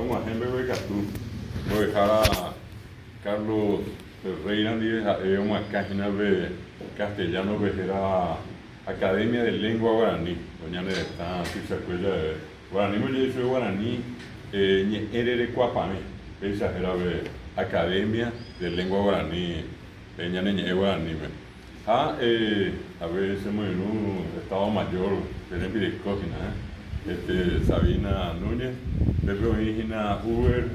como ejemplo de Catú, voy a dejar a Carlos Ferreira, es una página de castellano que era Academia de Lengua Guaraní, doña está si se acuerda de Guaraní, yo soy Guaraní, Erere Cuapame, esa era de Academia de Lengua Guaraní, ella niña Guaraní. A veces muy en un estado mayor, que es Piriscógina, Sabina Núñez, Pepe Oígina, Uber,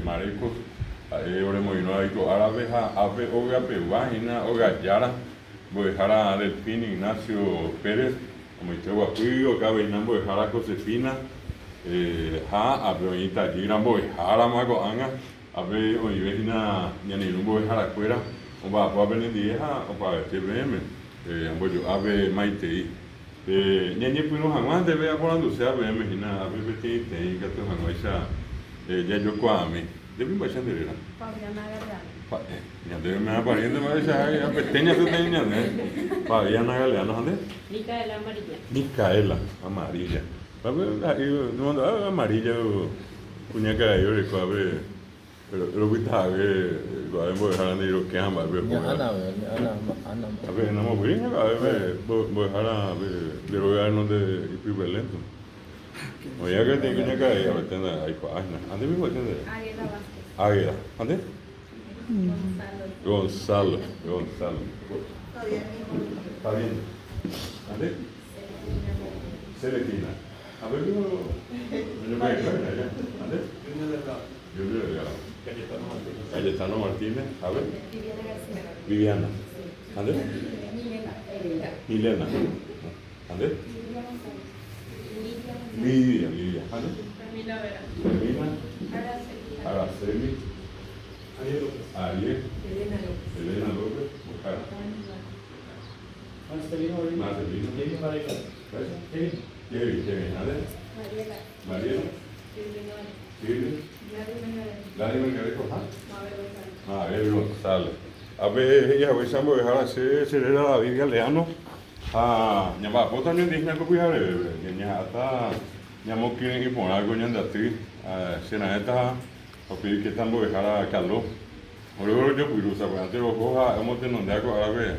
Marecos, Oremoino, Árabe, Ave, Oga, Pehuágina, Oga, Yara, Boejara, Delfín, Ignacio Pérez, como dice Guapuyo, Cabeinán, Boejara, Josefina, Abeoñita, Giran, Boejara, Mago, Anga, Abe, Oivejina, Ñanirun, Boejara, Cuera, Oba, Oba, Benedieja, Oba, TVM, Amboyo, Abe, Maitei. Ñañe puno jamás debe hablando sea ve imagina a ver que tem que tu jamás ya yo cuame debe baixar de lá Fabiana Galeano. Ya debe me apareciendo mais já pequena tu tem né Fabiana Galeano onde Micaela Amarilla. Micaela Amarilla aí no mundo amarilla punya que eu recuerdo pero que está voy a dejar de ir que ama ver Ana. a ver no me voy a dejar de rogar no de equivalente oye que tengo que ir a ver ahí página ande me voy a entender Águeda Vázquez. Águeda ande Gonzalo. Gonzalo está bien ande Celestina a ver yo me ande yo le regalo Cayetano Martínez, a ver. Viviana García. Viviana. ¿Ande? Milena. Milena. ¿Ande? Lidia. ¿Ande? Camila Vera. Camila. Araceli. Araceli. Ariel. Elena López. Bujara. Marcelino. Kevin. ¿Ande? Mariela. Kirby. Gladys Mengarejo, Mabel González. A ver, ella voy a dejar hacer celebrar la Virgen Galeano. Ñamba, vos también dices que cuidar, ña hasta ñamo quieren ir por algo ña andati, cena esta, o pedir que estamos dejar a Carlos. Luego yo cuido, pues antes los coja, hemos tenido de algo a ver,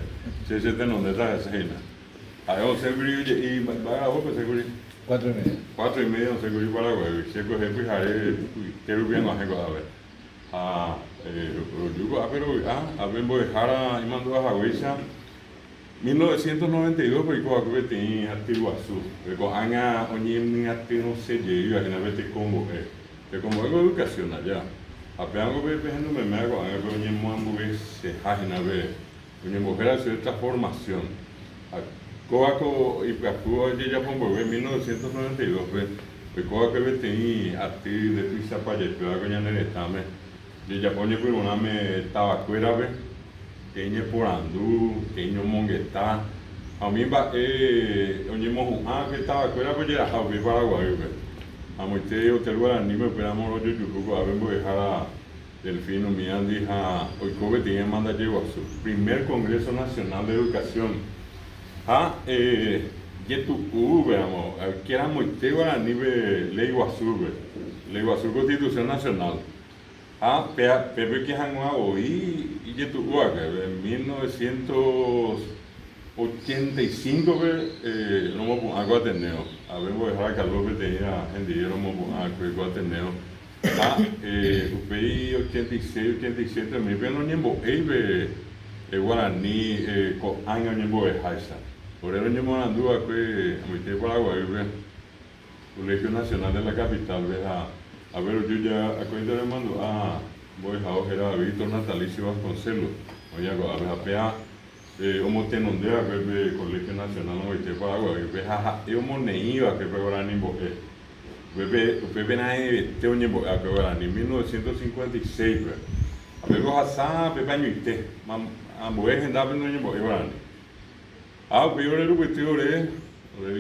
si se tiene de esta cena. Ahí vamos a seguir y va a vos que seguir. 4:30. 4:30 no seguro para huevo, si es que siempre haré que lo bien hacer a ver. Yo a ver voy a dejar a mandar a Hawaii 1992 porque cuando que tenía activo azul, porque anga oñem activo no sé yo aquí no vete como que como algo educación allá. Apenas algo ve pensando me hago anga que oñem mambo se hajina ve, oñem mujer hacer esta formación. Coaco y Pacu ya pongo en 1992 pues coaco que tenía a ti de pizza para llevar con ya neretame de ya pone por una me tabacuera ve que ñe por andú que ño mongueta a mí va oñe mojo que tabacuera pues ya a ver Paraguay ve a muerte hotel Guaraní me esperamos los yucuco a ver voy a dejar a Delfino Miandi a hoy cobe tenía manda llegó a su primer Congreso Nacional de Educación. Veamos, que era muy tego a nivel Ley Guazú Constitución Nacional. Pepe que han hoy y en 1985 no me hago Ateneo. A ver, voy a dejar a Carlos que tenía en día no me hago Ateneo. UPI 86, 87, me ven no ñembo, Guaraní, año ñembo de Haisa. Por eso yo me ando a que Paraguay, Colegio Nacional de la Capital, a ver, yo ya a cuenta le mando voy a ojer a Víctor Natalicio Vasconcelos, oye, a ver, a pea, como te nombré a ver, Colegio Nacional de Paraguay, yo me neí a que Guaraní, Pepe Nae, te oye, a que Guaraní, 1956, luego a Pepe Añuite, a mujer en David no oye, Guaraní. Yo le digo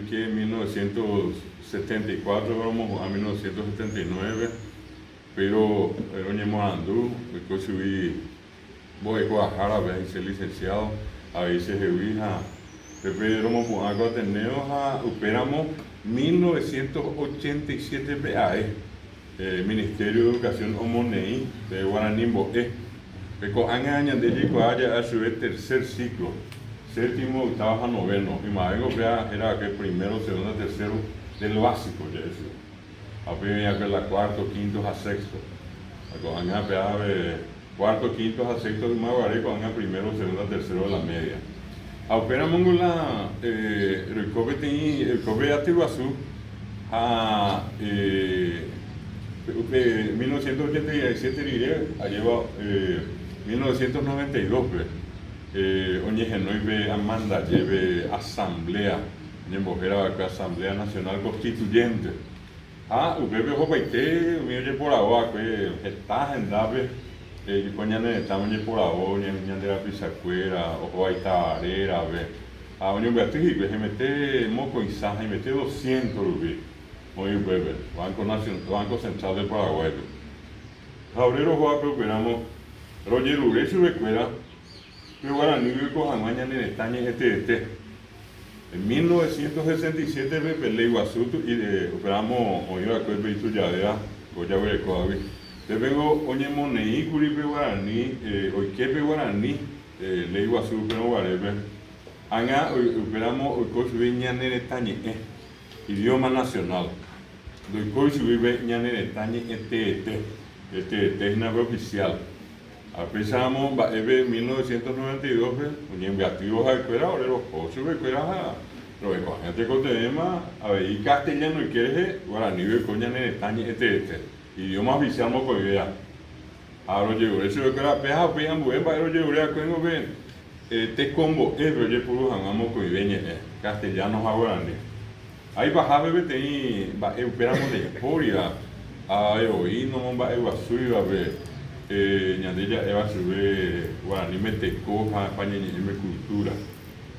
que en 1974 vamos a 1979, pero el año andú, porque subí, voy a Guadalajara, a ser licenciado, a veces Pepe Romo Puago Ateneo, operamos 1987 PAE, Ministerio de Educación Omonei de Guaranimbo Peco año de Yico haya a su tercer ciclo, séptimo, octavo, noveno, y más era que primero, segundo, tercero del básico ya eso. Apenas que la cuarto, quinto a sexto. Año cuarto, quinto a sexto de Maguare, año primero, segundo, tercero de la media. Apenas mongola el COVID Atibasu a 1987 diré, lleva 1992 oye genoi Amanda lleve asamblea en Asamblea Nacional Constituyente ubebe jopaite oye por agua que está en dave coñane estamos por agua ñande la pisacuera o aita arera oye beatriz que se mete moco y mete 200 rubí muy breve, Banco Central del Paraguay. Ahora operamos Roger Uresu Becuera, pero ahora ni veo con mañana en España En 1967 Ley Guasuto y operamos hoy la cuerda y tu lladera, Goya Berecoavi. Te vengo oye monei curi peguarani, hoy que peguarani, Ley Guasuto pero guarebe. Anga operamos hoy con viña en España. Idioma nacional. Doy coi vive ñane etañe este es una oficial. Apesamos eve 1992 un activos a escuela ahora los ocho escuelas lo que gente con tema a ver y castellano y que guaraní ve coñane etañe este idioma oficial mo coidea. Ahora llegó eso que era peja pejan buen para llegó a cuengo ven te combo oye puro hangamos coideñe castellanos a guaraní. Ahí bajaba esperamos de historia, hoy no va a subir a ver, ñandella eva sube, guaraní me tecoja, España y me cultura,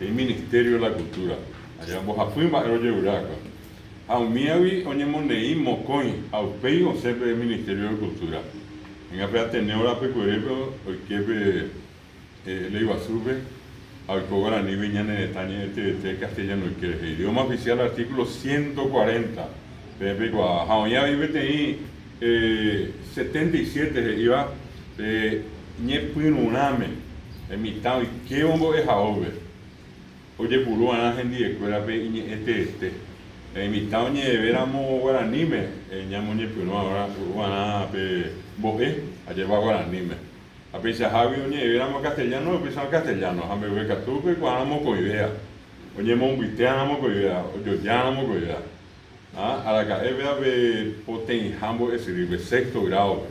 el Ministerio de la Cultura, allá vos afuimos a oye uraca, a un miavi oye monei mocoin, a un pei o siempre el Ministerio de Cultura, en la pea teneo la pecuerepo, hoy que le iba a subir. Al guaraní viñane de España este castellano y que el idioma oficial artículo 140 de Jaoña vive ahí 77 iba de ñepinuname en mitad y qué hombo es jaobe oye puro ana gente de escuela en mitad ñe veramos guaraní me ñamo ñepinu ahora urbana boe allá va guaraní me a pesar Javi oye éramos castellanos empezamos castellanos a me ver catupe cuando con idea oye monbiteamos con idea yo ya no con idea a la que vea poten jambo es el sexto grado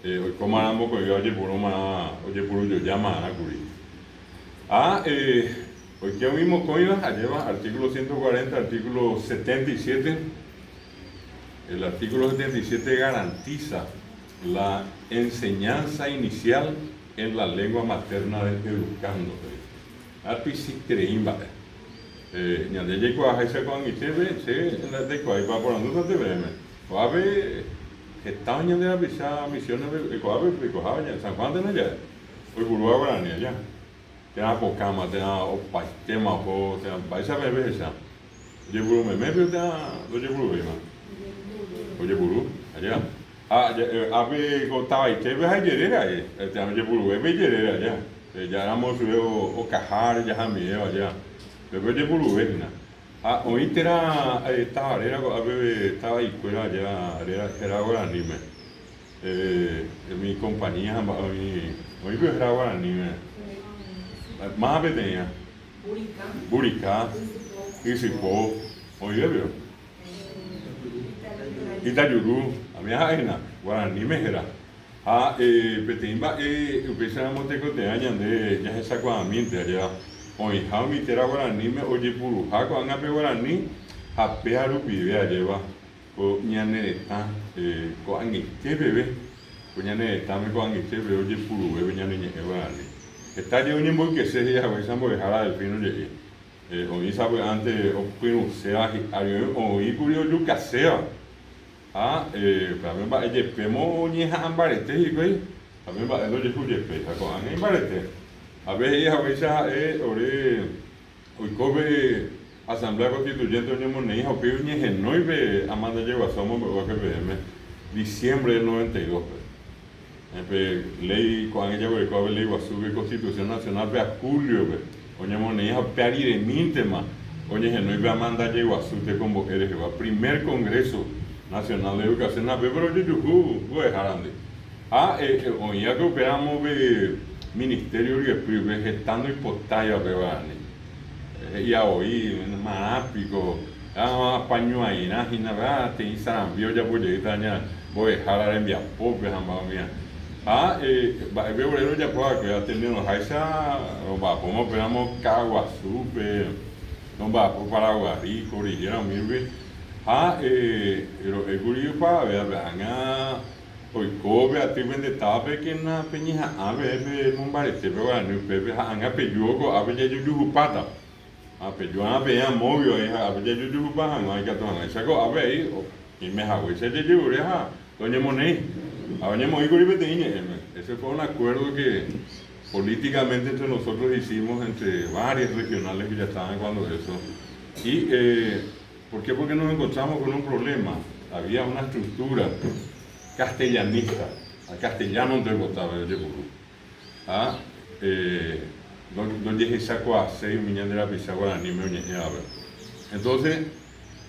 hoy como andamos con idea oye puro yo llama a curi hoy que mismo con idea lleva artículo 140 artículo 77 el artículo 77 garantiza la enseñanza inicial en la lengua materna del educando. Arpisi creímba. Ñande llegó a ese con y se de cuál va por andar de verme. Coabe está ñande la visa misiones de coabe ya San Juan de allá. Hoy burua guaraní allá. Te da pocama, te da opa, tema o te da paisa bebé esa. Oye buru me pero te da oye buru oye buru allá. Abe gotaba y te ves ayer te amo puro bebé ayer ya éramos o cajar ya miedo allá bebé puro bebé hoy estaba estaba ahí fuera allá era guaraní mi compañía hoy era guaraní más tenía Buricá Isipó oye veo Itayurú, a mi ajena, guaraní mejera. Petimba, empezamos a tecotear de ya se sacó a mí, allá. Hoy, mi tera guaraní me oye puro, jaco, anga pe guaraní, a pearu pibe allá, o ñane está, con este bebé, con ñane está, me con este bebé, oye puro, bebé ñane guaraní. Está yo un muy que se ya, voy a dejar del pino llegué. Hoy sabe antes, o pino sea, hoy curio lucasea. Para mí va a pemo ni hambarete y güey, a mí va a doy su jefe, con hambarete. A veces ore hoy cobe asamblea constituyente ni money, o piñe no y ve amanda lleva somos que verme. diciembre del 92. Ley, cuando ella fue ley Guazú, Constitución Nacional, vea julio, oye, moneda, peari de mintema, oye, no iba a mandar Guazú, te como eres, primer Congreso Nacional de Educación, pero yo voy a dejar ande. Oye, que operamos de Ministerio de Vegetando y Potaya, y a oír, manápico, paño ahí, nada, te insarambio, ya voy a ir, voy a dejar en mi apope, jamás mía. Febrero ya puedo que atendiendo Jaisa, nos vamos, operamos Caguazú, nos vamos para Paraguay, corrigieron mirbe. El gurío para ver, hoy cobre a ti vende tape que na peña ave mumbarete pero no pepe anga peyogo ave ya yujupata peyo ave ya movio ave ya yujupa no hay que tomar saco ave ahí y me hago ese ya yure doña Monet doña Monet ese fue un acuerdo que políticamente entre nosotros hicimos entre varias regionales que ya estaban cuando eso y ¿por qué? Porque nos encontramos con un problema, había una estructura castellanista, al castellano te votaba de Burú. Donde se sacó a 6 millones de la pizza guaraní, entonces,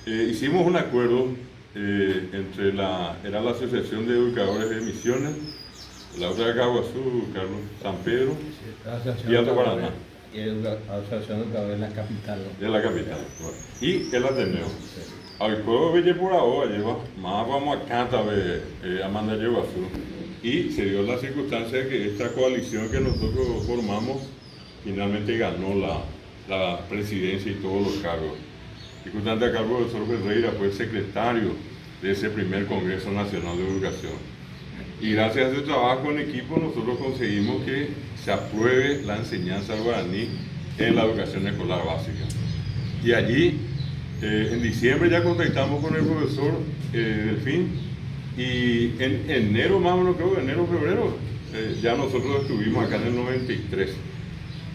hicimos un acuerdo entre era la Asociación de Educadores de Misiones, la otra de Caguazú, Carlos San Pedro, y Alto Paraná. Y la Asociación de Educadores de la capital. De la capital, bueno. Y el Ateneo. Al juego de por ahora lleva, más vamos a cantar Amanda Guazú. Y se dio la circunstancia que esta coalición que nosotros formamos finalmente ganó la presidencia y todos los cargos. Circunstancia a cargo del profesor Ferreira fue el secretario de ese primer Congreso Nacional de Educación. Y gracias a ese trabajo en equipo nosotros conseguimos que se apruebe la enseñanza guaraní en la educación escolar básica. Y allí en diciembre ya contactamos con el profesor Delfín y en enero más o menos, creo, enero, febrero, ya nosotros estuvimos acá en el 93.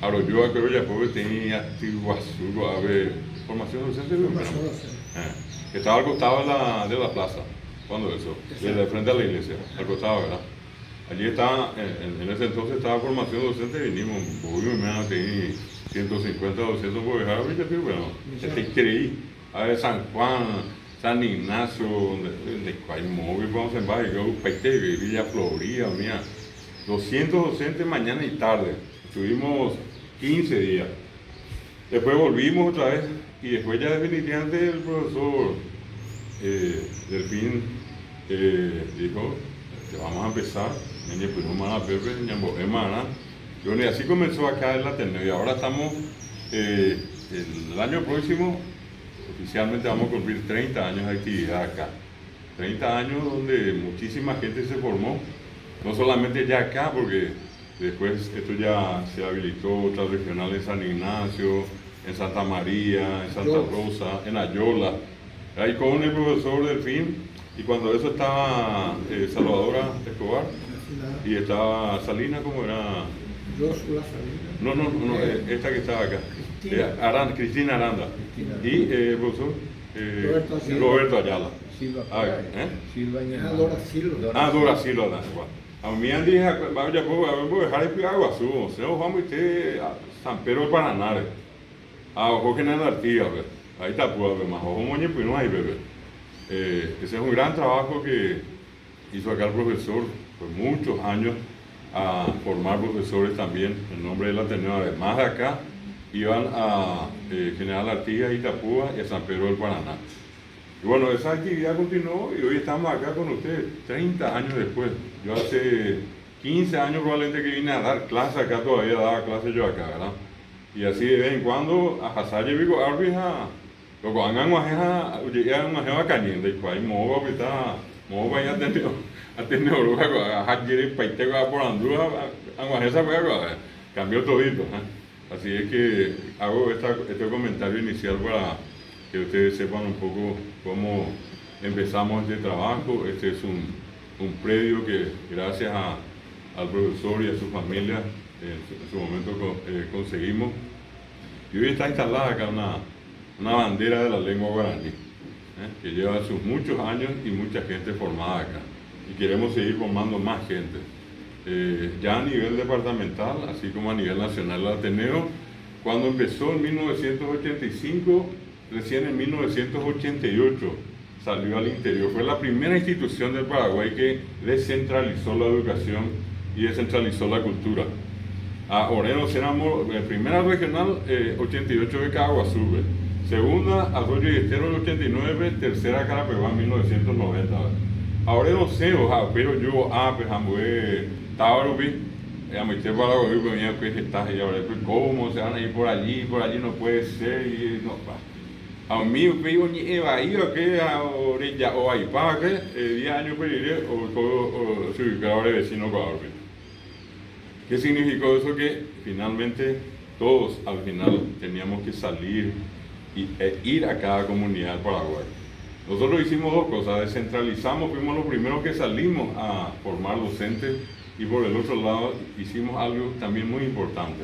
Ahora yo creo ya pobre tenía Guazú, a ver, formación docente, estaba al costado de la plaza, cuando eso, desde frente a la iglesia, al costado, ¿verdad? Allí estaba, en ese entonces estaba formación docente, vinimos, tenía 150, 200 por dejar, bueno, creí. A ver, San Juan, San Ignacio, donde hay móvil, vamos en baja, yo Paite, Villa Florida, mía, 200 docentes mañana y tarde, estuvimos 15 días. Después volvimos otra vez y después ya definitivamente el profesor Delfín dijo que vamos a empezar, y así comenzó acá el Ateneo y ahora estamos, el año próximo, oficialmente vamos a cumplir 30 años de actividad acá. 30 años donde muchísima gente se formó, no solamente ya acá, porque después esto ya se habilitó otras regionales en San Ignacio, en Santa María, en Santa Rosa, en Ayola. Ahí con el profesor Delfín, y cuando eso estaba Salvadora Escobar, y estaba Salina, ¿cómo era? No, esta que estaba acá. Cristina Aranda. Y el profesor Roberto Ayala. Dora Silva. A mí me dije, vaya, voy a dejar de Guazú, vamos a San Pedro de Paraná, a Jorge Nartía, ahí está, pues, más ojo moñe, pues no hay, bebé. Ese es un gran trabajo que hizo acá el profesor por muchos años, a formar profesores también en nombre del Ateneo, además de acá, iban a General Artigas, Itapúa y a San Pedro del Paraná. Y bueno, esa actividad continuó y hoy estamos acá con ustedes, 30 años después. Yo hace 15 años probablemente que vine a dar clases acá, todavía daba clases yo acá, ¿verdad? Y así de vez en cuando, a Hasaye Vigo Arbija, lo que hagan una jeva cañenda, y pues ahí movo que está, movo para allá atendió, luego a Hajiri Paitega por Andúa, a esa cambió todito, Así es que hago este comentario inicial para que ustedes sepan un poco cómo empezamos este trabajo. Este es un predio que gracias al profesor y a su familia en su momento conseguimos. Y hoy está instalada acá una bandera de la lengua guaraní, que lleva sus muchos años y mucha gente formada acá. y queremos seguir formando más gente. Ya a nivel departamental, así como a nivel nacional, el Ateneo, cuando empezó en 1985, recién en 1988 salió al interior. Fue la primera institución del Paraguay que descentralizó la educación y descentralizó la cultura. A Orenos éramos primera regional, 88 de Caguazú, segunda Arroyo y Estero en 89, tercera Carapeguá en 1990. Ahora no sé, pero yo, pues, Tabarubi, a mi te Paraguay, venía que estás y ahora, pues, ¿cómo se van a ir por allí no puede ser, y no, pa. A mí, pues, ni Eva, iba que a orilla o ahí, para que 10 años pediré, o se ubicaba ahora vecino para Arroyo. ¿Qué significó eso? Que finalmente todos al final teníamos que salir e ir a cada comunidad del Paraguay. Nosotros hicimos dos cosas: descentralizamos, fuimos los primeros que salimos a formar docentes, y por el otro lado hicimos algo también muy importante,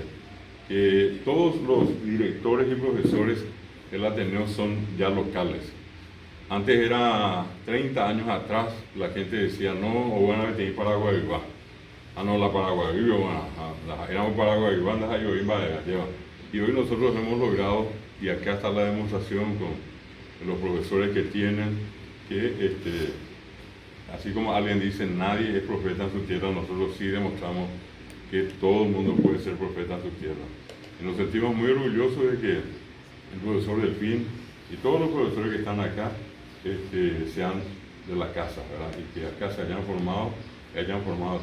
que todos los directores y profesores del Ateneo son ya locales. Antes era 30 años atrás, la gente decía, no, o bueno, vete a Paraguay, va. Ah, no, la Paraguay, bueno, éramos Paraguay, bandas ahí, lleva. Y hoy nosotros hemos logrado, y acá está la demostración con los profesores que tienen, que así como alguien dice, nadie es profeta en su tierra, nosotros sí demostramos que todo el mundo puede ser profeta en su tierra. Y nos sentimos muy orgullosos de que el profesor Delfín y todos los profesores que están acá sean de la casa, ¿verdad? Y que acá se hayan formado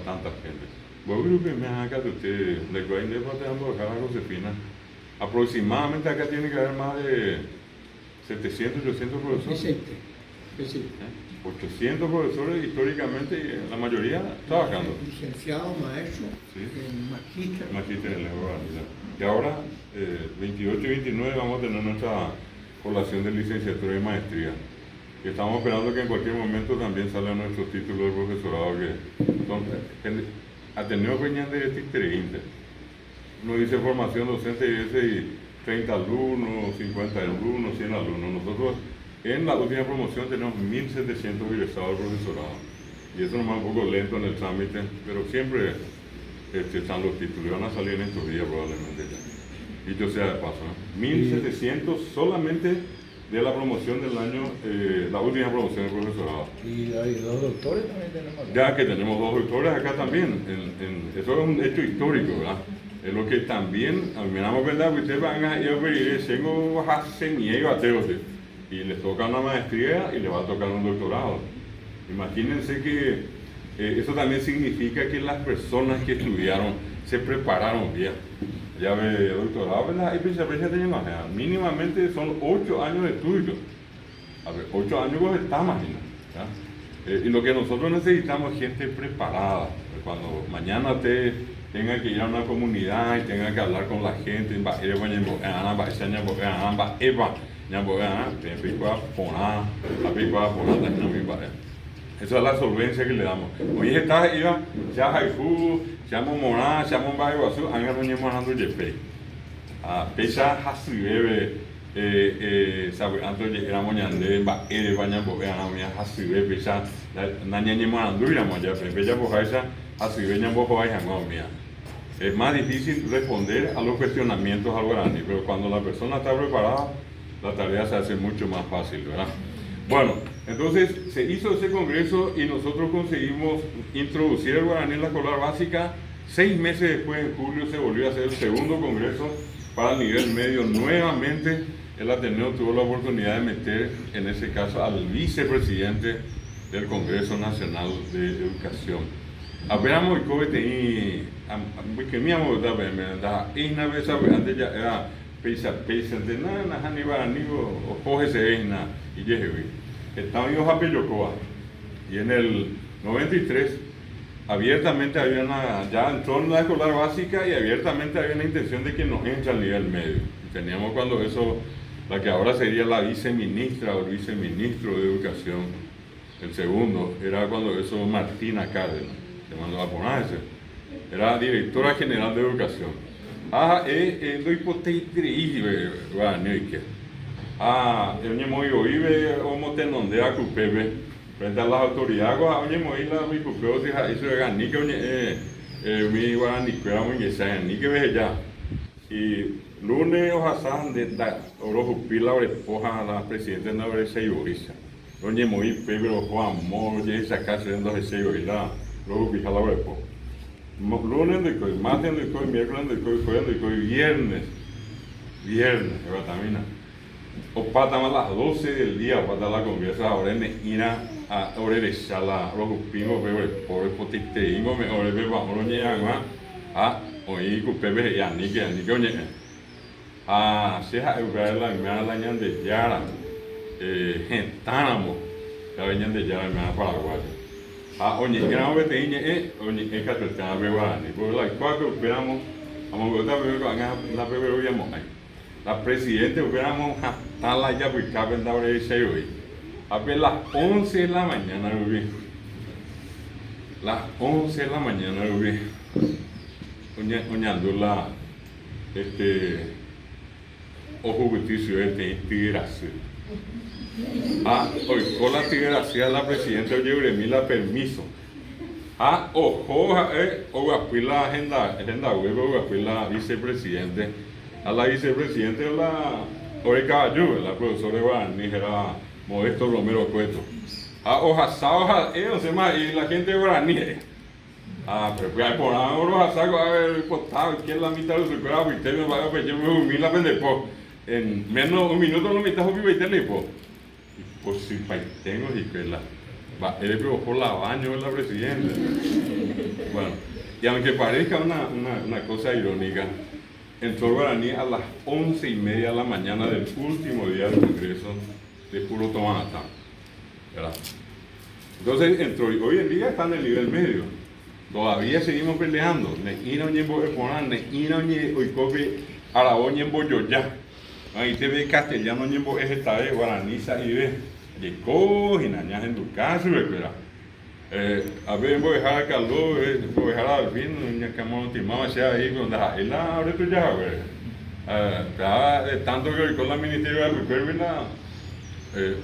tanta gente. Bueno, creo que me acá de ustedes, de Guayne, acá la Josefina, aproximadamente acá tiene que haber más de 700, 800 profesores. 800 profesores históricamente, la mayoría trabajando. Licenciado, maestro, Sí. magíster. Magíster en lengua oral. Y ahora, 28 y 29, vamos a tener nuestra población de licenciatura y maestría. Y estamos esperando que en cualquier momento también salgan nuestros títulos de profesorado, que son Ateneo venían de Tictereinte. Uno dice formación docente y 30 alumnos, 50 alumnos, 100 alumnos. Nosotros en la última promoción tenemos 1.700 egresados de profesorado. Y eso nomás un poco lento en el trámite, pero siempre están los títulos. Y van a salir en estos días probablemente ya. Dicho sea de paso, ¿no? 1.700 solamente de la promoción del año, la última promoción de profesorado. Y hay dos doctores también tenemos acá. Ya que tenemos dos doctores acá también, eso es un hecho histórico, ¿verdad? Es lo que también, miramos, ¿verdad? Ustedes van a ir a pedir, tengo y bateos, y les toca una maestría y les va a tocar un doctorado. Imagínense que eso también significa que las personas que estudiaron se prepararon bien. Ya ve, doctorado, ¿verdad? Y mínimamente son 8 años de estudio. A ver, 8 años vos estás, imagina. Y lo que nosotros necesitamos es gente preparada. Cuando mañana te tenga que ir a una comunidad y tenga que hablar con la gente, esa es la solvencia que le damos. Hoy está iba, ya Haifu, ya Momoná, ya Mombai Guazú, han ganado manando Jeffrey. Pesa Hasibebe, Anto era Moñande, Baña Bogana, Hasibe, Pesa, Naña Manando, y la Moya, Peja Bojaisa, Hasibeña Bojaisa, mía. Es más difícil responder a los cuestionamientos al guaraní, pero cuando la persona está preparada, la tarea se hace mucho más fácil, ¿verdad? Bueno, entonces se hizo ese congreso y nosotros conseguimos introducir el guaraní en la escolar básica. 6 meses después, en julio, se volvió a hacer el segundo congreso para el nivel medio. Nuevamente, el Ateneo tuvo la oportunidad de meter, en ese caso, al vicepresidente del Congreso Nacional de Educación. Apenas y cohete que mi amor da una vez antes ya era pesa de nada ni guaraní o cógese y yehevi. Estaba yo a Peyocoa y en el 93 abiertamente había ya entró en la escolar básica y abiertamente había una intención de que nos entre al nivel medio. Y teníamos cuando eso, la que ahora sería la viceministra o el viceministro de Educación, el segundo, era cuando eso Martina Cárdenas, se mandó a ponerse, era directora general de Educación. Do hipoteitriz, guaraní, eu me moio ibe o motenonde a cupebe frente a las autoridades, oye, Moila, mi cupeo, si eso es ni que mi guarani, que era muy ni que ve ya. Y lunes o hasan de oro jupila o espoja a la presidenta de la Seiborisa. Oye, muy pero Juan Moro, ya esa casa de los Seiborila, luego jupila la espoja. Lunes de coi, martes de coi, miércoles de coi, jueves de coi, viernes, que batamina. O pata más las 12 del día, pata la conversa, ahora en ina a ahora de sala, los jupimos, pero pobre potite, ingo me ahora ve vamos no llegan más a hoy cupebe ya ni que oye. Se ha la me la ñan de Yara, gentánamo, la venían de Yara me Paraguay. Oye, gran veteña oye, es que te está bebando, pues la cuatro esperamos, vamos a ver la bebemos ahí. La presidenta esperamos hasta la ya pues caben de ahora ese hoy. A ver las 11 de la mañana, las 11 de la mañana, oñando la ojo justicio de tigracia. Hoy con la tigracia la presidenta Euremila permiso. Ojo, o la agenda web, o la vicepresidente. A la vicepresidente la Ore Caballo, la profesora de Guaraní, era Modesto Romero Cueto. Hoja, se más, y la gente de Guaraní. Pero por ahora saco a ver postado que es la mitad de su cuerpo y usted me va a pedir la pendejo. En menos de un minuto la mitad de su teléfono. Pues si tengo y que la él por la baño de la presidenta. Bueno, y aunque parezca una cosa irónica, entró Guaraní a las 11:30 de la mañana del último día del Congreso de puro tomata. ¿Verdad? Entonces entró, hoy en día está en el nivel medio. Todavía seguimos peleando. Neina oñembo eponan, neina oñe oikope araoñembo yoya. Ahí te ve castellano oñembo es esta de Guaraní y ve de cojinañas en tu caso, ¿verdad? A ver, voy a dejar acá voy a dejar al fin, niña que hemos ultimado sea ahí con la ahora tú ya, güey. Tanto que con la ministeria de la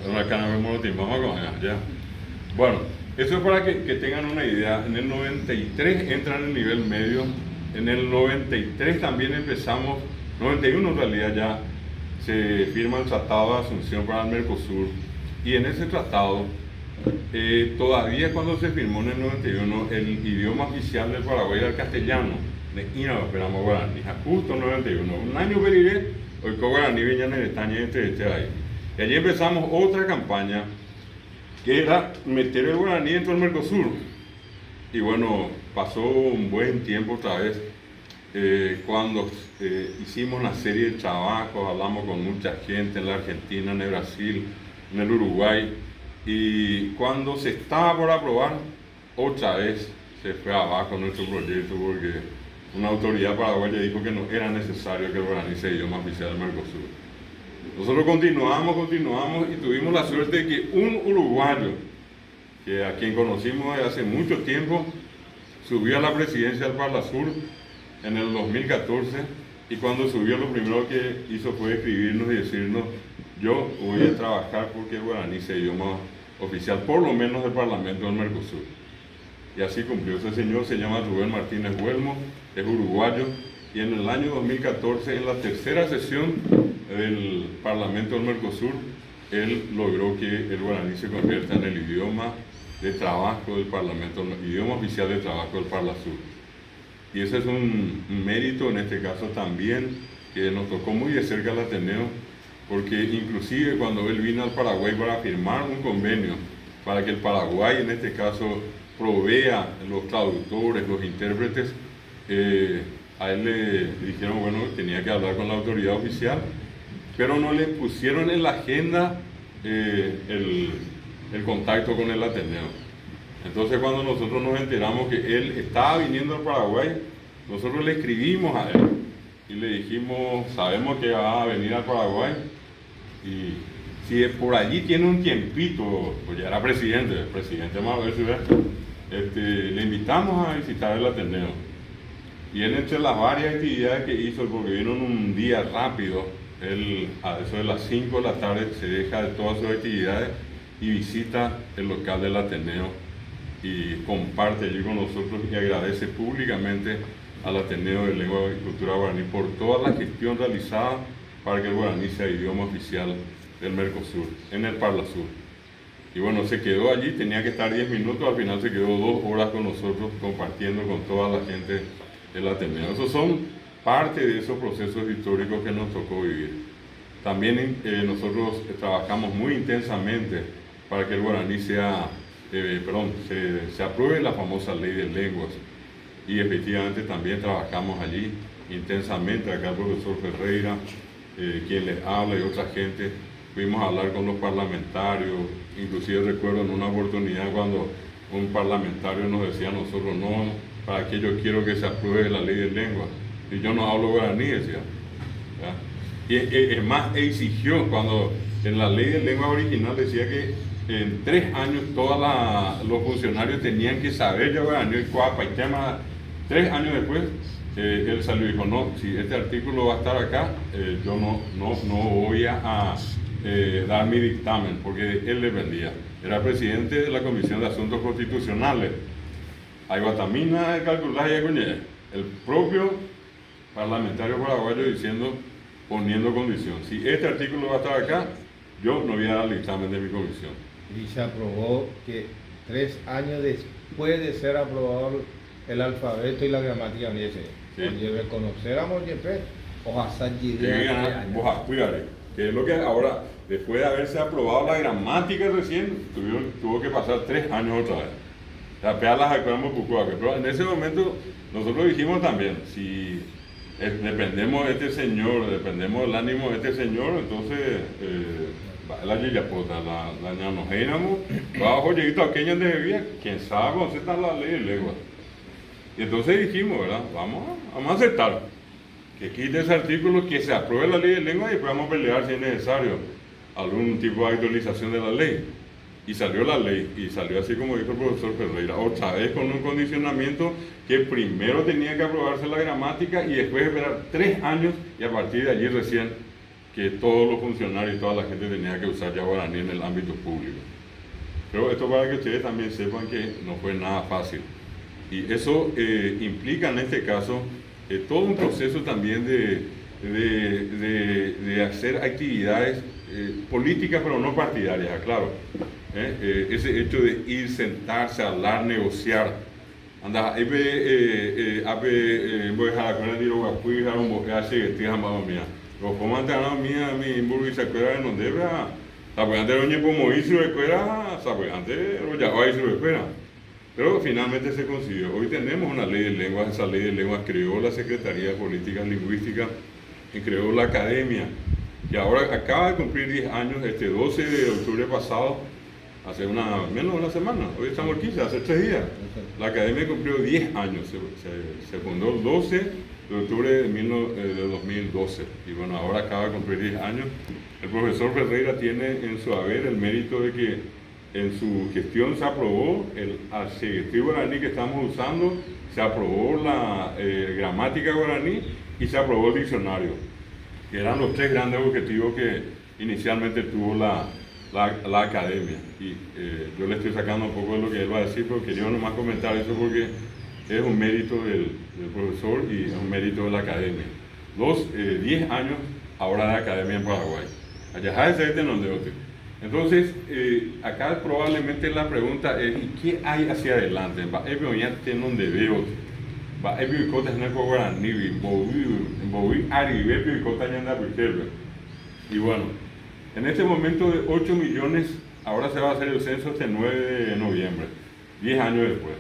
una cana hemos ultimado con ella, ya. Bueno, eso es para que tengan una idea. En el 93 entran en el nivel medio, en el 93 también empezamos, 91 en realidad ya, se firma el Tratado de Asunción para el Mercosur, y en ese tratado, todavía cuando se firmó en el 91, el idioma oficial del Paraguay era el castellano, esperamos Guaraní, justo en el 91, un año periré, hoy con Guaraní venían en España entre ahí. Y allí empezamos otra campaña, que era meter el Guaraní dentro del Mercosur. Y bueno, pasó un buen tiempo otra vez, cuando hicimos una serie de trabajos, hablamos con mucha gente en la Argentina, en el Brasil, en el Uruguay, y cuando se estaba por aprobar, otra vez se fue abajo nuestro proyecto porque una autoridad paraguaya dijo que no era necesario que el guaraní sea idioma oficial del Mercosur. Nosotros continuamos y tuvimos la suerte de que un uruguayo, que a quien conocimos hace mucho tiempo, subió a la presidencia del Parlasur en el 2014, y cuando subió lo primero que hizo fue escribirnos y decirnos: yo voy a trabajar porque el guaraní sea idioma oficial, por lo menos del Parlamento del Mercosur. Y así cumplió. Ese señor se llama Rubén Martínez Huelmo, es uruguayo, y en el año 2014, en la tercera sesión del Parlamento del Mercosur, él logró que el guaraní se convierta en el idioma de trabajo del Parlamento, el idioma oficial de trabajo del Parlasur. Y ese es un mérito en este caso también, que nos tocó muy de cerca al Ateneo, porque inclusive cuando él vino al Paraguay para firmar un convenio para que el Paraguay en este caso provea los traductores, los intérpretes, a él le dijeron, bueno, tenía que hablar con la autoridad oficial, pero no le pusieron en la agenda el contacto con el Ateneo. Entonces cuando nosotros nos enteramos que él estaba viniendo al Paraguay, nosotros le escribimos a él y le dijimos, sabemos que va a venir al Paraguay, y si por allí tiene un tiempito, pues ya era presidente más a ver si le invitamos a visitar el Ateneo. Y él, entre las varias actividades que hizo, porque vino en un día rápido, él a eso de las 5 de la tarde se deja de todas sus actividades y visita el local del Ateneo y comparte allí con nosotros y agradece públicamente al Ateneo de Lengua y Cultura Guaraní por toda la gestión realizada para que el guaraní sea idioma oficial del Mercosur, en el Parlasur. Y bueno, se quedó allí, tenía que estar 10 minutos, al final se quedó 2 horas con nosotros compartiendo con toda la gente del Ateneo. Esos son parte de esos procesos históricos que nos tocó vivir. También nosotros trabajamos muy intensamente para que el guaraní se apruebe la famosa ley de lenguas. Y efectivamente también trabajamos allí intensamente, acá el profesor Ferreira, quien les habla y otra gente. Fuimos a hablar con los parlamentarios, inclusive recuerdo en una oportunidad cuando un parlamentario nos decía a nosotros, no, para que yo quiero que se apruebe la ley de lengua, y yo no hablo guaraní, decía. ¿Ya? Y es más, exigió, cuando en la ley de lengua original decía que en 3 años todos los funcionarios tenían que saber ya guaraní, y cuapa y tema. 3 años después, él salió y dijo, no, si este artículo va a estar acá, yo no voy a dar mi dictamen, porque él dependía. Era presidente de la Comisión de Asuntos Constitucionales. Hay guatamina de calcular y el propio parlamentario paraguayo diciendo, poniendo condición. Si este artículo va a estar acá, yo no voy a dar el dictamen de mi comisión. Y se aprobó que 3 años después de ser aprobado el alfabeto y la gramática, Sí. reconociéramos o hacer que es lo que ahora, después de haberse aprobado la gramática recién, tuvo que pasar 3 años otra vez. Pero en ese momento nosotros dijimos también, si dependemos de este señor, dependemos del ánimo de este señor, entonces la yillapota, la ñanojénamo, bajo lleguito aquella de bebía, quién sabe dónde está la ley de lengua. Y entonces dijimos, ¿verdad? Vamos a aceptar que quite ese artículo, que se apruebe la ley de lengua y después vamos a pelear si es necesario algún tipo de actualización de la ley. Y salió la ley, y salió así como dijo el profesor Ferreira, otra vez con un condicionamiento que primero tenía que aprobarse la gramática y después esperar 3 años y a partir de allí recién que todos los funcionarios y toda la gente tenía que usar ya guaraní en el ámbito público. Pero esto para que ustedes también sepan que no fue nada fácil. Y eso implica en este caso todo un proceso también de hacer actividades políticas, pero no partidarias, claro. Ese hecho de ir, sentarse, hablar, negociar. Anda, voy a dejar la de los apoyos, los comandantes mía, mi burro y se acuerdan en donde era. Antes oye como hizo escuela, antes ya va a hizo escuela. Pero finalmente se consiguió. Hoy tenemos una ley de lenguas, esa ley de lenguas creó la Secretaría de Políticas Lingüísticas y creó la Academia, que ahora acaba de cumplir 10 años, este 12 de octubre pasado, hace menos de una semana, hoy estamos el 15, hace 3 días. La Academia cumplió 10 años, se fundó el 12 de octubre de 2012, y bueno, ahora acaba de cumplir 10 años. El profesor Ferreira tiene en su haber el mérito de que en su gestión se aprobó el adjetivo guaraní que estamos usando, se aprobó la gramática guaraní y se aprobó el diccionario, que eran los 3 grandes objetivos que inicialmente tuvo la academia. Y yo le estoy sacando un poco de lo que él va a decir, pero quería nomás comentar eso porque es un mérito del profesor y es un mérito de la academia. Los 10 años ahora de academia en Paraguay. Allá es este donde otro. Entonces, acá probablemente la pregunta es, ¿y qué hay hacia adelante? Y bueno, en este momento de 8 millones, ahora se va a hacer el censo este 9 de noviembre, 10 años después.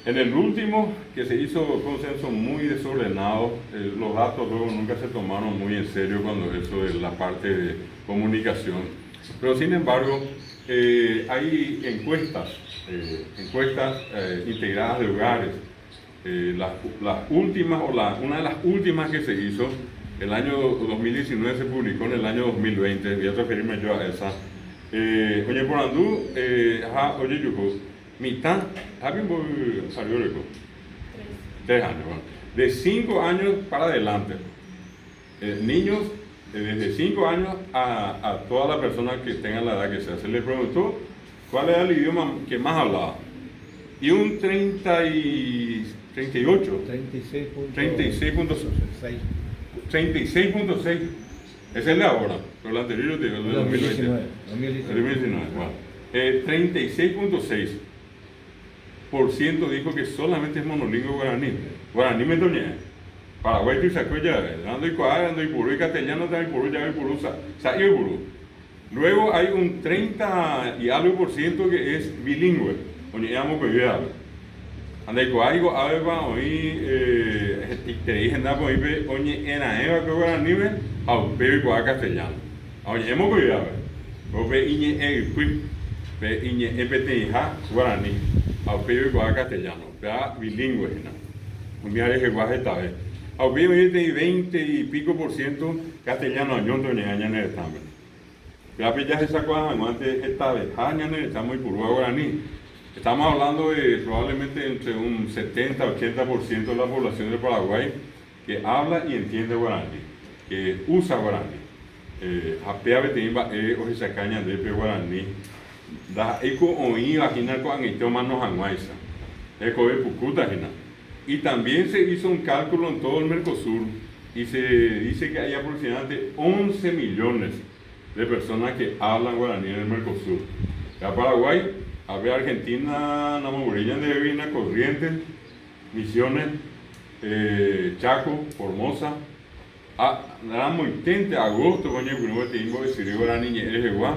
En el último, que se hizo con un censo muy desordenado, los datos luego nunca se tomaron muy en serio cuando eso es la parte de comunicación. Pero sin embargo, hay encuestas integradas de hogares. Las últimas, una de las últimas que se hizo, el año 2019 se publicó en el año 2020, voy a referirme yo a esa. Oye, por andú, oye, yuko, mitad, salió 3 años, bueno. De 5 años para adelante, niños desde 5 años a todas las personas que tengan la edad que sea. Se les preguntó cuál era el idioma que más hablaba. Y un 38, 36.6. 36.6. Ese es el de ahora, pero el anterior es el de 2020. 2019. Bueno. 36.6% dijo que solamente es monolingüe guaraní. Guaraní me doñé. Paraguay tu sacuya, ando y coa, ando y puro y castellano, ando y puro, ya y puro, sa y puro. Luego hay un 30 y algo por ciento que es bilingüe. Oye, amo que yo hablo. Anda y coa, digo, a ver, va, hoy, te dije, anda, pues, oye, en a Eva que guaraní, a pero y coa castellano. Oye, amo que yo hablo. Oye, iñe, pe iñe EPTIJA guaraní, aupeo igual castellano, vea bilingüe, ¿no? Un día de igual esta vez. Aupeo y 20 y pico por ciento castellano, yo no tenía años en el examen. Vea pues ya se sacó antes esta vez, años en el examen y purúa guaraní. Estamos hablando de probablemente entre un 70-80% de la población de Paraguay que habla y entiende guaraní, que usa guaraní. Apea betimba o se sacaña de guaraní. Da eco oí vaginal con esto manos anguaisa, eco de pucuta gina. Y también se hizo un cálculo en todo el Mercosur y se dice que hay aproximadamente 11 millones de personas que hablan guaraní en el Mercosur. Ya Paraguay, a ver Argentina, Namurilla de Vina, Corrientes, Misiones, Chaco, Formosa. Era muy tente agosto, coño, que no te digo decir guaraní, eres igual,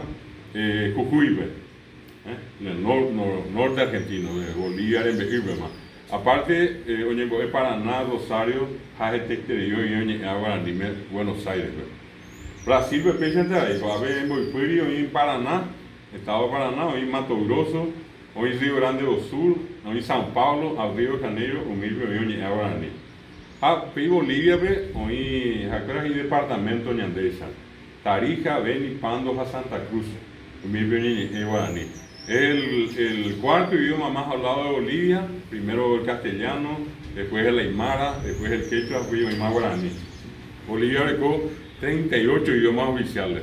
Jujuy. En el norte argentino, de Bolivia, en Bejuibema. Aparte, oye, Paraná, Rosario, Jajetecterio y oye, Guaraní, Buenos Aires. Brasil, presente ahí, a ver, en Boicuiri, hoy en Paraná, Estado de Paraná, hoy en Mato Grosso, hoy en Río Grande do Sul, hoy en São Paulo, al Río de Janeiro, humilde, hoy en Guaraní. En Bolivia, hoy en departamento de Ñandesa, Tarija, Beni, Pando, a Santa Cruz, humilde, en Guaraní. El cuarto idioma más hablado de Bolivia, primero el castellano, después el aymara, después el quechua, después el aymara guaraní. Bolivia recó 38 idiomas oficiales.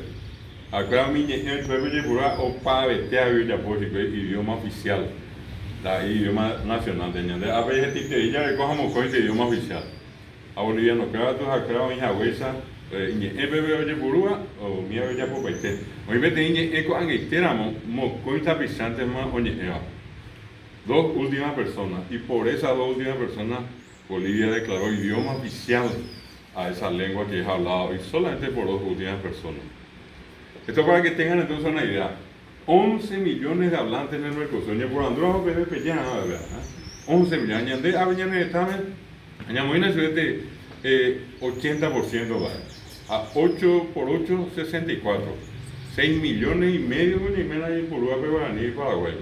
Acá el pueblo de Yepurá o Pavetea idioma oficial, el idioma nacional de Ñandé. A veces ella recojamos con ese idioma oficial. A Bolivia no creo que acá en Jahuesa, el bebé de Purúa o mi bebé de Popete. Hoy me tenía eco angestéramo, mocoita pisante más oye eva. Dos últimas personas, y por esas dos últimas personas, Bolivia declaró idioma oficial a esa lengua que es hablado, y solamente por dos últimas personas. Esto para que tengan entonces una idea. 11 millones de hablantes en el Mercosur, y por Androjo, bebé, pellana, ¿verdad? 11 millones. Añandé, añandé, examen, añamóina, 80% va. A 8 por 8, 64. 6 millones y medio de por guaraní y Paraguay.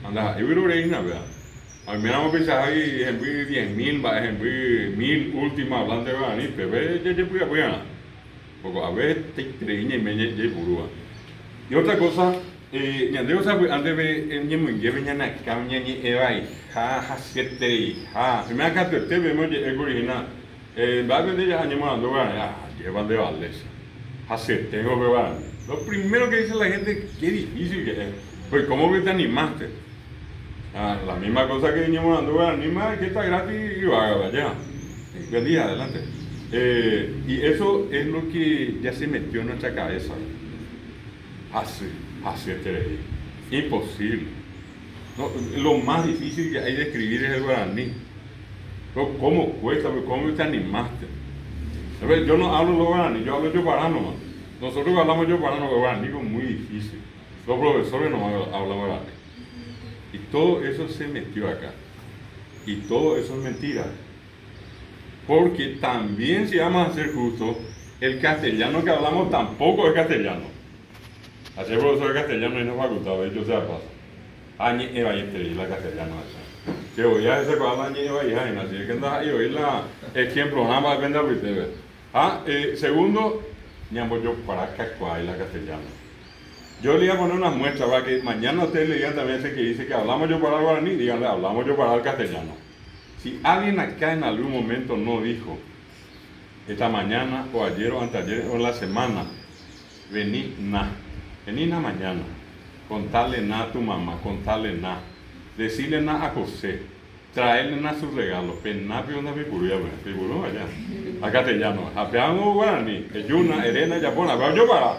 Anda, yo creo que es una verdad. A mí me vamos a pensar ahí, en 10.000, en 1.000 últimas hablantes de guaraní, pero ya pude apoyar. Porque a ver, te creí en medio de Purúa. Y otra cosa, antes de llevar ja, siete, ja. Me ha catado este, vemos el original. Va a vender ya años llevan de Valdés. Hace tengo que ver. Lo primero que dice la gente, qué difícil que es. Pues, ¿cómo que te animaste? La misma cosa que veníamos dando, anima que está gratis y va allá. Buen día, adelante. Y eso es lo que ya se metió en nuestra cabeza. Hace imposible. No, lo más difícil que hay de escribir es el guaraní. ¿Cómo cuesta? ¿Cómo te animaste? Yo no hablo lo guaraní, yo hablo yoparano. Nosotros hablamos yoparano, guaraní es muy difícil. Los profesores no hablan guaraní. Y todo eso se metió acá. Y todo eso es mentira. Porque también, si vamos a ser justos, el castellano que hablamos tampoco es castellano. Hacer profesor de castellano es una facultad, de hecho, sea pasa. Añe eva y la castellano. Que hoy ya se va añe eva y jaina, así que andas ahí, hoy la ejemplo, nada más depende de ustedes. Segundo, ñambo yo para cacuá y la castellano. Yo le voy a poner unas muestras para que mañana ustedes le digan también ese que dice que hablamos yo para el guaraní, díganle, hablamos yo para el castellano. Si alguien acá en algún momento no dijo esta mañana o ayer o anteayer o en la semana, vení na mañana, contarle na a tu mamá, contarle na, decirle na a José, traerle na sus regalos, pená piona picuría, picuría allá, a castellano, apeamos guaraní, yuna, erena, yapona, pero yo para,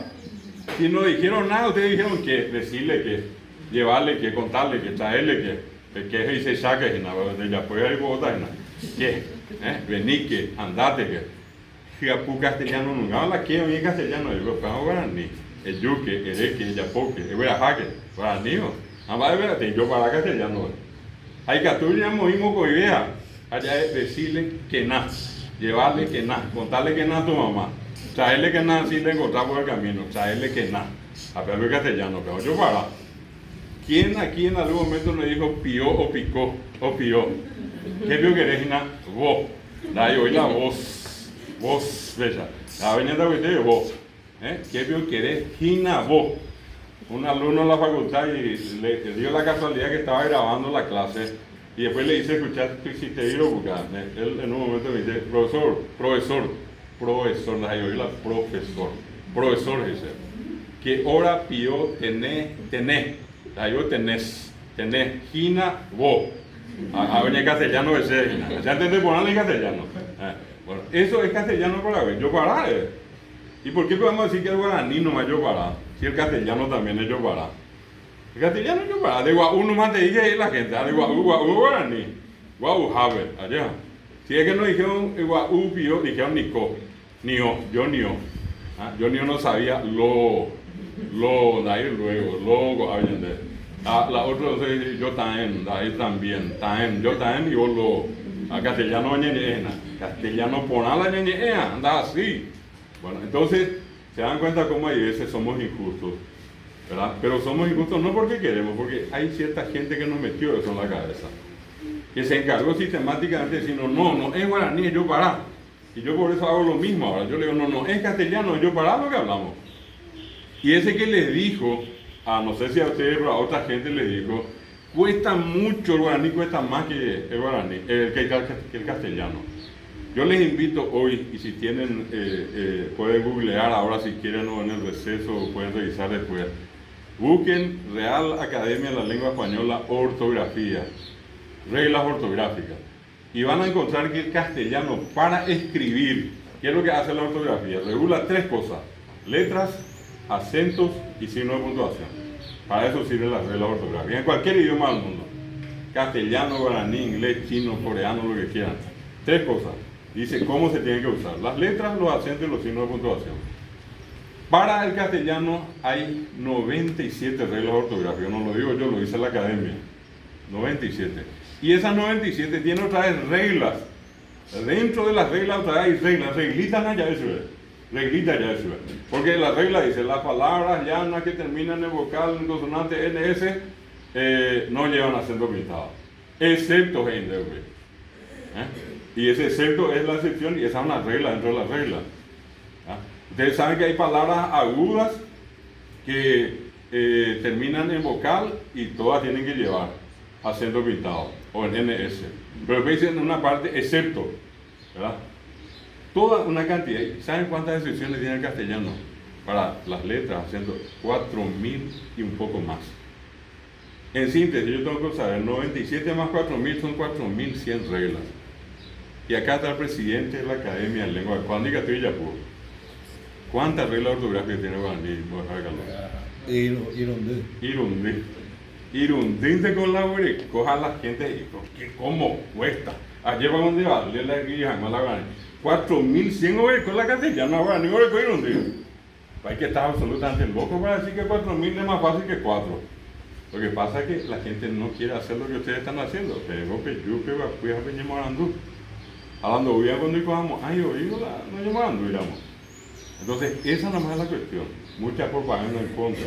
si no dijeron nada, ustedes dijeron que, decirle que, llevarle que, contarle que, traerle que se saque, de ya puede ir botar, que, vení que, andate que. Pu castellano no habla que en castellano digo pero guaraní el yuque el eque el yapoque el guarajaque guaraní ambas veces yo para castellano hay queatuña movimos con idea allá es decirle que nada llevarle que nada contarle que nada a tu mamá traerle que nada si le encontrar por el camino traerle que nada hablar castellano pero yo para ¿quién aquí en algún momento le dijo pió o picó o pió? ¿Qué vio que eres una vos? La oí la voz vos, bella, la venida de vos, ¿qué vio que eres Gina vos? Un alumno en la facultad y le dio la casualidad que estaba grabando la clase y después le hice escuchar que hiciste ir o buscar. Él en un momento me dice, profesor, la yo la profesor dice, que hora pío tenés, la yo tenés, Gina vos. A venir castellano ese Gina, ya entendés ponerle en castellano. Bueno, eso es castellano para ver, yo para. ¿Y por qué podemos decir que el guaraní no es yo para? Si el castellano también es yo para. El castellano es yo para. De Guau nomás te dije ahí la gente, de Guau guaraní. Guau jave, allá. Si es que no dijeron Guau pío, dijeron Nico. Nio, yo nio. Yo nio no sabía lo, de ahí luego, la otra yo también, de ahí también, yo también, yo lo. A castellano ñeñeena, castellano ponala ñeñeena, anda así. Bueno, entonces se dan cuenta cómo hay veces somos injustos, ¿verdad? Pero somos injustos no porque queremos, porque hay cierta gente que nos metió eso en la cabeza, que se encargó sistemáticamente de decir, no, es guaraní, es yo para. Y yo por eso hago lo mismo ahora, yo le digo, no, es castellano, es yo para lo que hablamos. Y ese que les dijo, no sé si a ustedes o a otra gente les dijo, cuesta mucho el guaraní, cuesta más que el guaraní, que el castellano. Yo les invito hoy, y si tienen, pueden googlear ahora si quieren o en el receso, o pueden revisar después. Busquen Real Academia de la Lengua Española Ortografía, reglas ortográficas. Y van a encontrar que el castellano para escribir, ¿qué es lo que hace la ortografía? Regula 3 cosas, letras, acentos y signos de puntuación. Para eso sirve la regla ortográfica, en cualquier idioma del mundo. Castellano, guaraní, inglés, chino, coreano, lo que quieran. 3 cosas. Dice cómo se tienen que usar. Las letras, los acentos y los signos de puntuación. Para el castellano hay 97 reglas ortográficas. No lo digo yo, lo dice la academia. 97. Y esas 97 tienen otra vez reglas. Dentro de las reglas otra vez hay reglas. Reglitas allá eso es. Reglita ya eso. Porque la regla dice, las palabras llanas que terminan en vocal, en consonante NS, no llevan acento pintado, excepto en DV. Y ese excepto es la excepción y esa es una regla dentro de la regla. Ustedes saben que hay palabras agudas que terminan en vocal y todas tienen que llevar acento pintado o en NS. Pero veis en una parte excepto, ¿verdad? Toda una cantidad. ¿Saben cuántas excepciones tiene el castellano? Para las letras, haciendo 4.000 y un poco más. En síntesis, yo tengo que saber, 97 más 4.000 son 4.100 reglas. Y acá está el presidente de la Academia de Lengua, Juan de Castillo Yapur. ¿Cuántas reglas ortográficas tiene Guaraní? Irundí con la güey, coja a la gente y que cómo cuesta. Ayer vamos a llevarle la guía a la Guaraní. 4.100 güey con la castellana Guaraní, güey con Irundí. Hay que estar absolutamente loco para decir que 4.000 es más fácil que 4. Lo que pasa es que la gente no quiere hacer lo que ustedes están haciendo. Tengo que yo que voy a venir morando. Hablando bien cuando íbamos, no llamando, digamos. Entonces, esa nada más es la cuestión. Mucha propaganda en contra.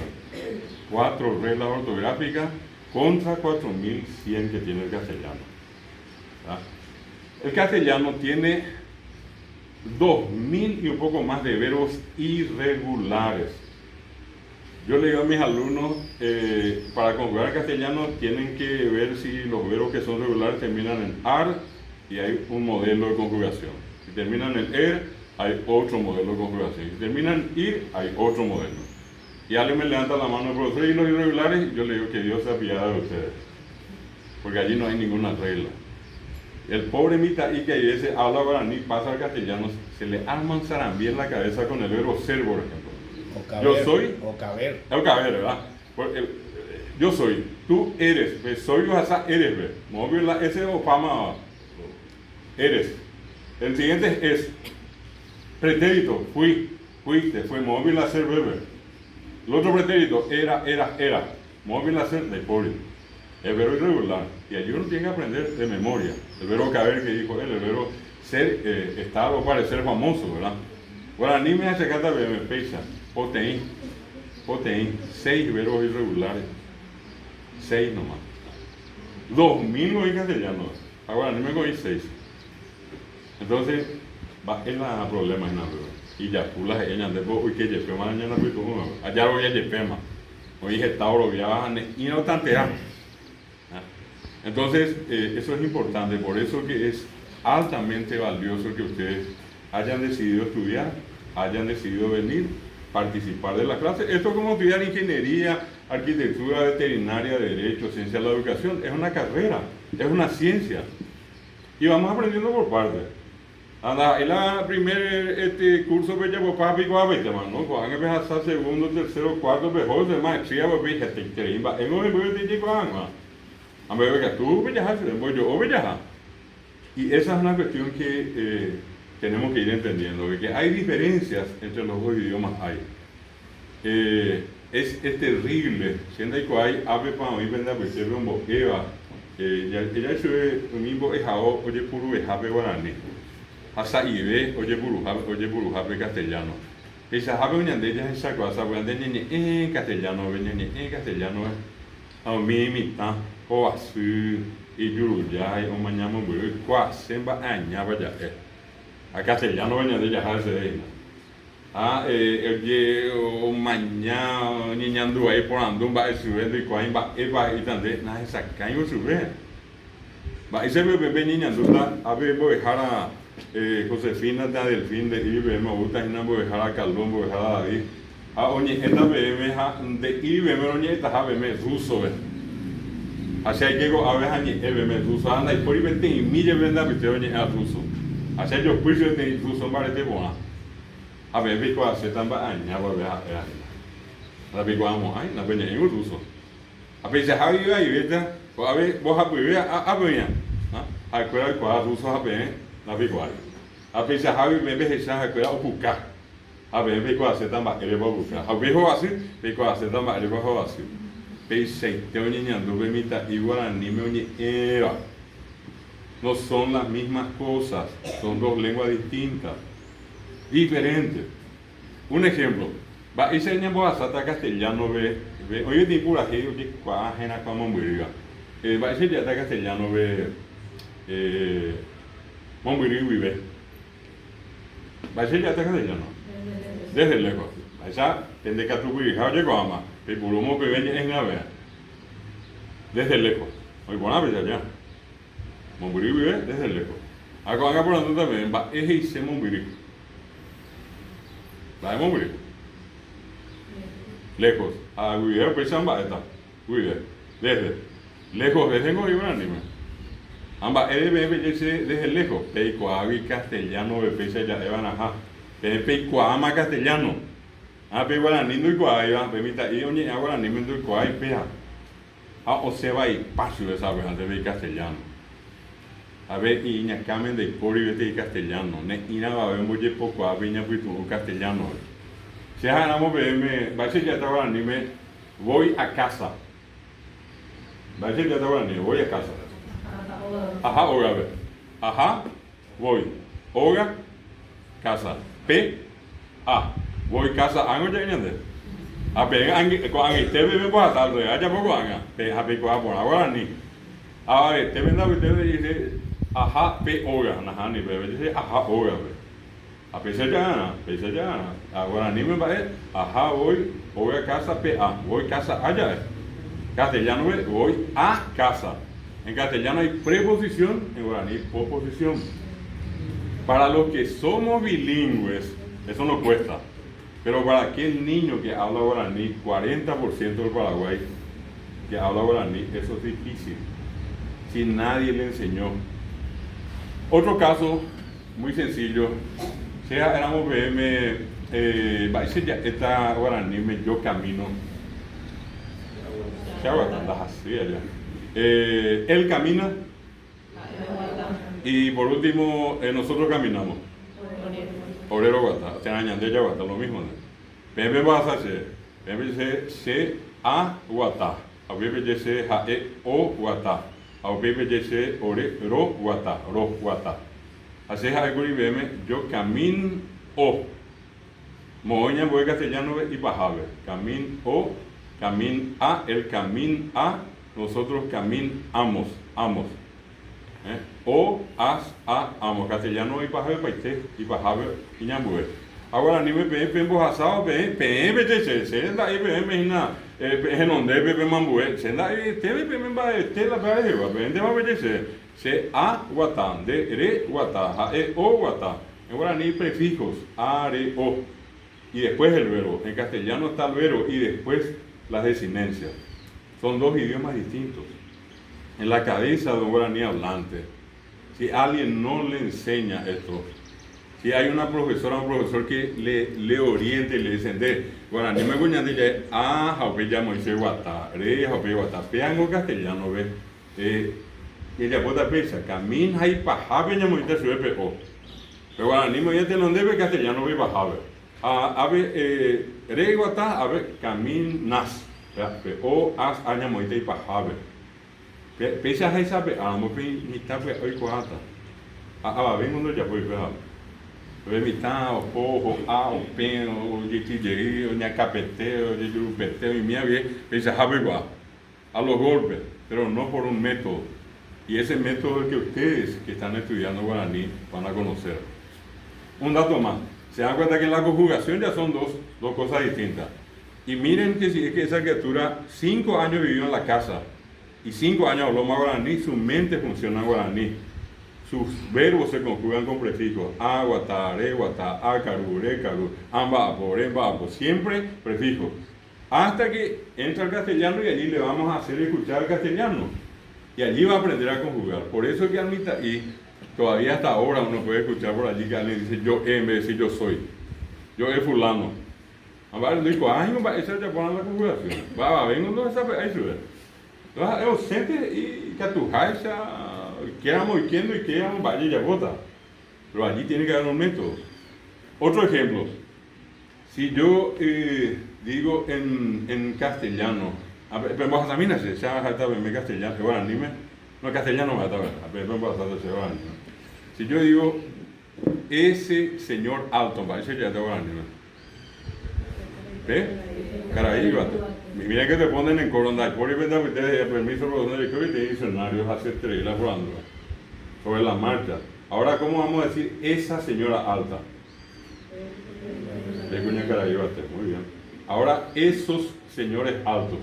4 reglas ortográficas contra 4.100 que tiene el castellano. ¿Verdad? El castellano tiene 2.000 y un poco más de verbos irregulares. Yo le digo a mis alumnos, para conjugar castellano tienen que ver si los verbos que son regulares terminan en ar y hay un modelo de conjugación. Si terminan en hay otro modelo de conjugación. Si terminan ir, hay otro modelo. Y alguien me levanta la mano, profesor, ¿y los irregulares? Y yo le digo que Dios se apiade de ustedes. Porque allí no hay ninguna regla. El pobre mitaí que a veces habla guaraní, pasa al castellano, se le arma un zarambi en la cabeza con el verbo ser, por ejemplo. O caber, Yo soy. O caber. Es caber, ¿verdad? Yo soy, tú eres, pues soy yo hasta eres, ¿ves? Móvil la S o fama, eres. El siguiente es pretérito, fui, fuiste, fue móvil a ser bebé. El otro pretérito, era. Móvil a ser de pobre. El verbo irregular. Y allí uno tiene que aprender de memoria. El verbo caber que dijo él, el verbo ser, estar o parecer famoso, ¿verdad? Ahora, ni me hace cata me pesa. Poteín. 6 verbos irregulares. 6 nomás. 2000 no hay castellano. Ahora, ni me cogí 6. Entonces, va en la problema en la verdad. Y ya pulas ella, después, uy, que yepema mañana, pues, allá voy a yepema. Hoy dije, Tauro, ya bajan y no tantean. Entonces, eso es importante, por eso que es altamente valioso que ustedes hayan decidido estudiar, hayan decidido venir, participar de la clase. Esto es como estudiar ingeniería, arquitectura, veterinaria, derecho, ciencia de la educación. Es una carrera, es una ciencia. Y vamos aprendiendo por partes. Anda, el primer curso que ya papá pico a veces, ¿no? Cuando empezar segundo, tercero, cuarto, mejor, de maestría, pues fíjate, increíble. En un ejemplo de chico, a ver, que tú viajas, yo viajar. Y esa es una cuestión que tenemos que ir entendiendo, de que hay diferencias entre los dos idiomas. Es terrible, siendo que hay ave para mí, ¿verdad? Pues se ve un boqueva, ya hecho un mismo ejao, oye, puro ejape guaraní. Hasta ibe, oye, puro jape castellano. Esa jape uñande ya esa cosa, uñande en castellano, en castellano, a mí mitad. O así, y yuruyay, o mañana muy quase aña vaya. A castellano venía de viajarse de ahí. O mañana, niñando ahí por andum, va a subir de coin, va y tande, nada, esa caño subir. Va y se ve niñando, a ver, voy a dejar a Josefina de Delfín de Ibe, me gusta, y no voy a dejar a Calvón, voy a dejar a David. Oye, esta BM de Ibe, me oye, esta BM ruso, así hay que go a ver a ni me ruso anda y por ahí 20.000 venda que oye a ruso. Así yo pues yo de ruso para te boa. A ver pico hace tamba aña va a ver a la pico amo ay na venía en ruso. A ver ya hay ahí vete a ver vos a ver a ver a cuál ruso a ver la pico ahí. A ver ya hay me ves ya a cuál o buscar. A ver pico hace tamba ele va a buscar. A ver ho así pico hace tamba ele va a así. Pensei, tengo niñando, permita, igual ni me era. No son las mismas cosas, son dos lenguas distintas, diferentes. Un ejemplo, va a ser en Boazata castellano, oye, tipo pura que oye, cuajena como muriga. Va a ser ya castellano, Monbiri vive. Va a ser ya castellano, desde lejos. Esa, tende que tu hija llegó a más. El pulumo que viene en la vea, desde lejos. Hoy buena vez allá. Monbiri vive desde lejos. Acá van a poner también, va, es ese Monbiri. Va de Monbiri. Lejos. A vivir, pues, amba, esta. Vivir. Desde. Lejos, desde en Oribe, anime. Amba, desde lejos. Peicoavi castellano, pesa ya de Banaja. Peicoama castellano. Pe guaraní no igual, permita ir oye guaraní me do igual pea. O se va y paso de esa vez antes de castellano. A ver y ña camen de pori de castellano, ne ina va a ver muy poco a viña pues tu castellano. Si ganamos me va a ser ya guaraní me voy a casa. Va a ser ya guaraní, voy a casa. Ajá, oiga, ver. Ajá, voy. Oiga, casa. P, A. Voy casa, ¿ango ya viene? A ver, con este bebé puede estar de allá poco anga. A ver, con ahora ni. A ver, te venda usted dice, ajá, pe oiga, ajá, ni bebé dice, ajá, oiga. A pesar ya, ahora ni me va a ajá, voy a casa, pe a, voy casa allá. Castellano voy a casa. En castellano hay preposición, en guaraní, oposición. Para los que somos bilingües, eso no cuesta. Pero para aquel niño que habla guaraní, 40% del Paraguay que habla guaraní, eso es difícil. Si nadie le enseñó. Otro caso muy sencillo, sea éramos BM, ya está guaraní, yo camino. ¿Qué hago así allá? Él camina y por último nosotros caminamos. Obrero guata, tenañande ya guata, lo mismo. BM vas a hacer, BM se a guata, a BM se a o guata. Ao PPGC ore ro guata. Así es algo yo camino o. Moña voy castellano y bajave. Camin o, camin a, el camin a, nosotros caminamos. O, as, a, amo. Castellano y bajave, paite, y bajave, y ñambue. Ahora ni me pembo asado, PPGC, se da ahí, imagina. En Pepe Mambue, se da ahí, te va a vende va a ver se a guatán, de re guatá, a e o guatá. En guaraní prefijos, a, re, o. Y después el verbo. En castellano está el verbo y después las desinencias. Son dos idiomas distintos. En la cabeza de un guaraní hablante, si alguien no le enseña esto, si hay una profesora o un profesor que le oriente y le dice, guaraní me guñan de ya, jaupe ya moise guata, re jaupe guata, peango castellano ve, y ella puede pensar, camin hay pajabe ya moite sube o, pero guaraní me dice no debe castellano ve pajabe, ave re guata, ave camin nas, o as aña moite y pajabe, pesa hay sabe, mo pe ni tape hoy coata, vengo no ya voy a o emitão, o porro, o peno, o de tijeri, o ñacapete, o de jurupete, y mía bien, pensaba igual, a los golpes, pero no por un método. Y ese método es que ustedes que están estudiando guaraní van a conocer. Un dato más, se dan cuenta que en la conjugación ya son dos cosas distintas. Y miren que si es que esa criatura 5 años vivió en la casa y 5 años habló más guaraní, su mente funciona guaraní. Sus verbos se conjugan con prefijos a, guatá, re, guatá, a, caru, re, caru, amba, apo, re, apo, siempre prefijos. Hasta que entra el castellano y allí le vamos a hacer escuchar el castellano. Y allí va a aprender a conjugar. Por eso que admita, y todavía hasta ahora uno puede escuchar por allí que alguien dice yo en vez de decir yo soy. Yo es fulano. Ahora le digo, ay, esa ya pone la conjugación. Va, vengo, no sabe, ahí sube. Entonces, yo siento y que tu jaiza. Quedamos y quedamos, vaya y ya vota. Pero allí tiene que haber un método. Otro ejemplo. Si yo digo en castellano, vamos a examinar si se llama en castellano, bueno, anime, no castellano, si yo digo ese señor alto, ese ya te voy a anime. ¿Ve? Caray, mira que te ponen en Corondai, por ahí vendrá ustedes permiso por donde yo te diccionarios hace 3 la sobre la marcha. Ahora, ¿cómo vamos a decir esa señora alta? De Cuña Carayibate, muy bien. Ahora, esos señores altos.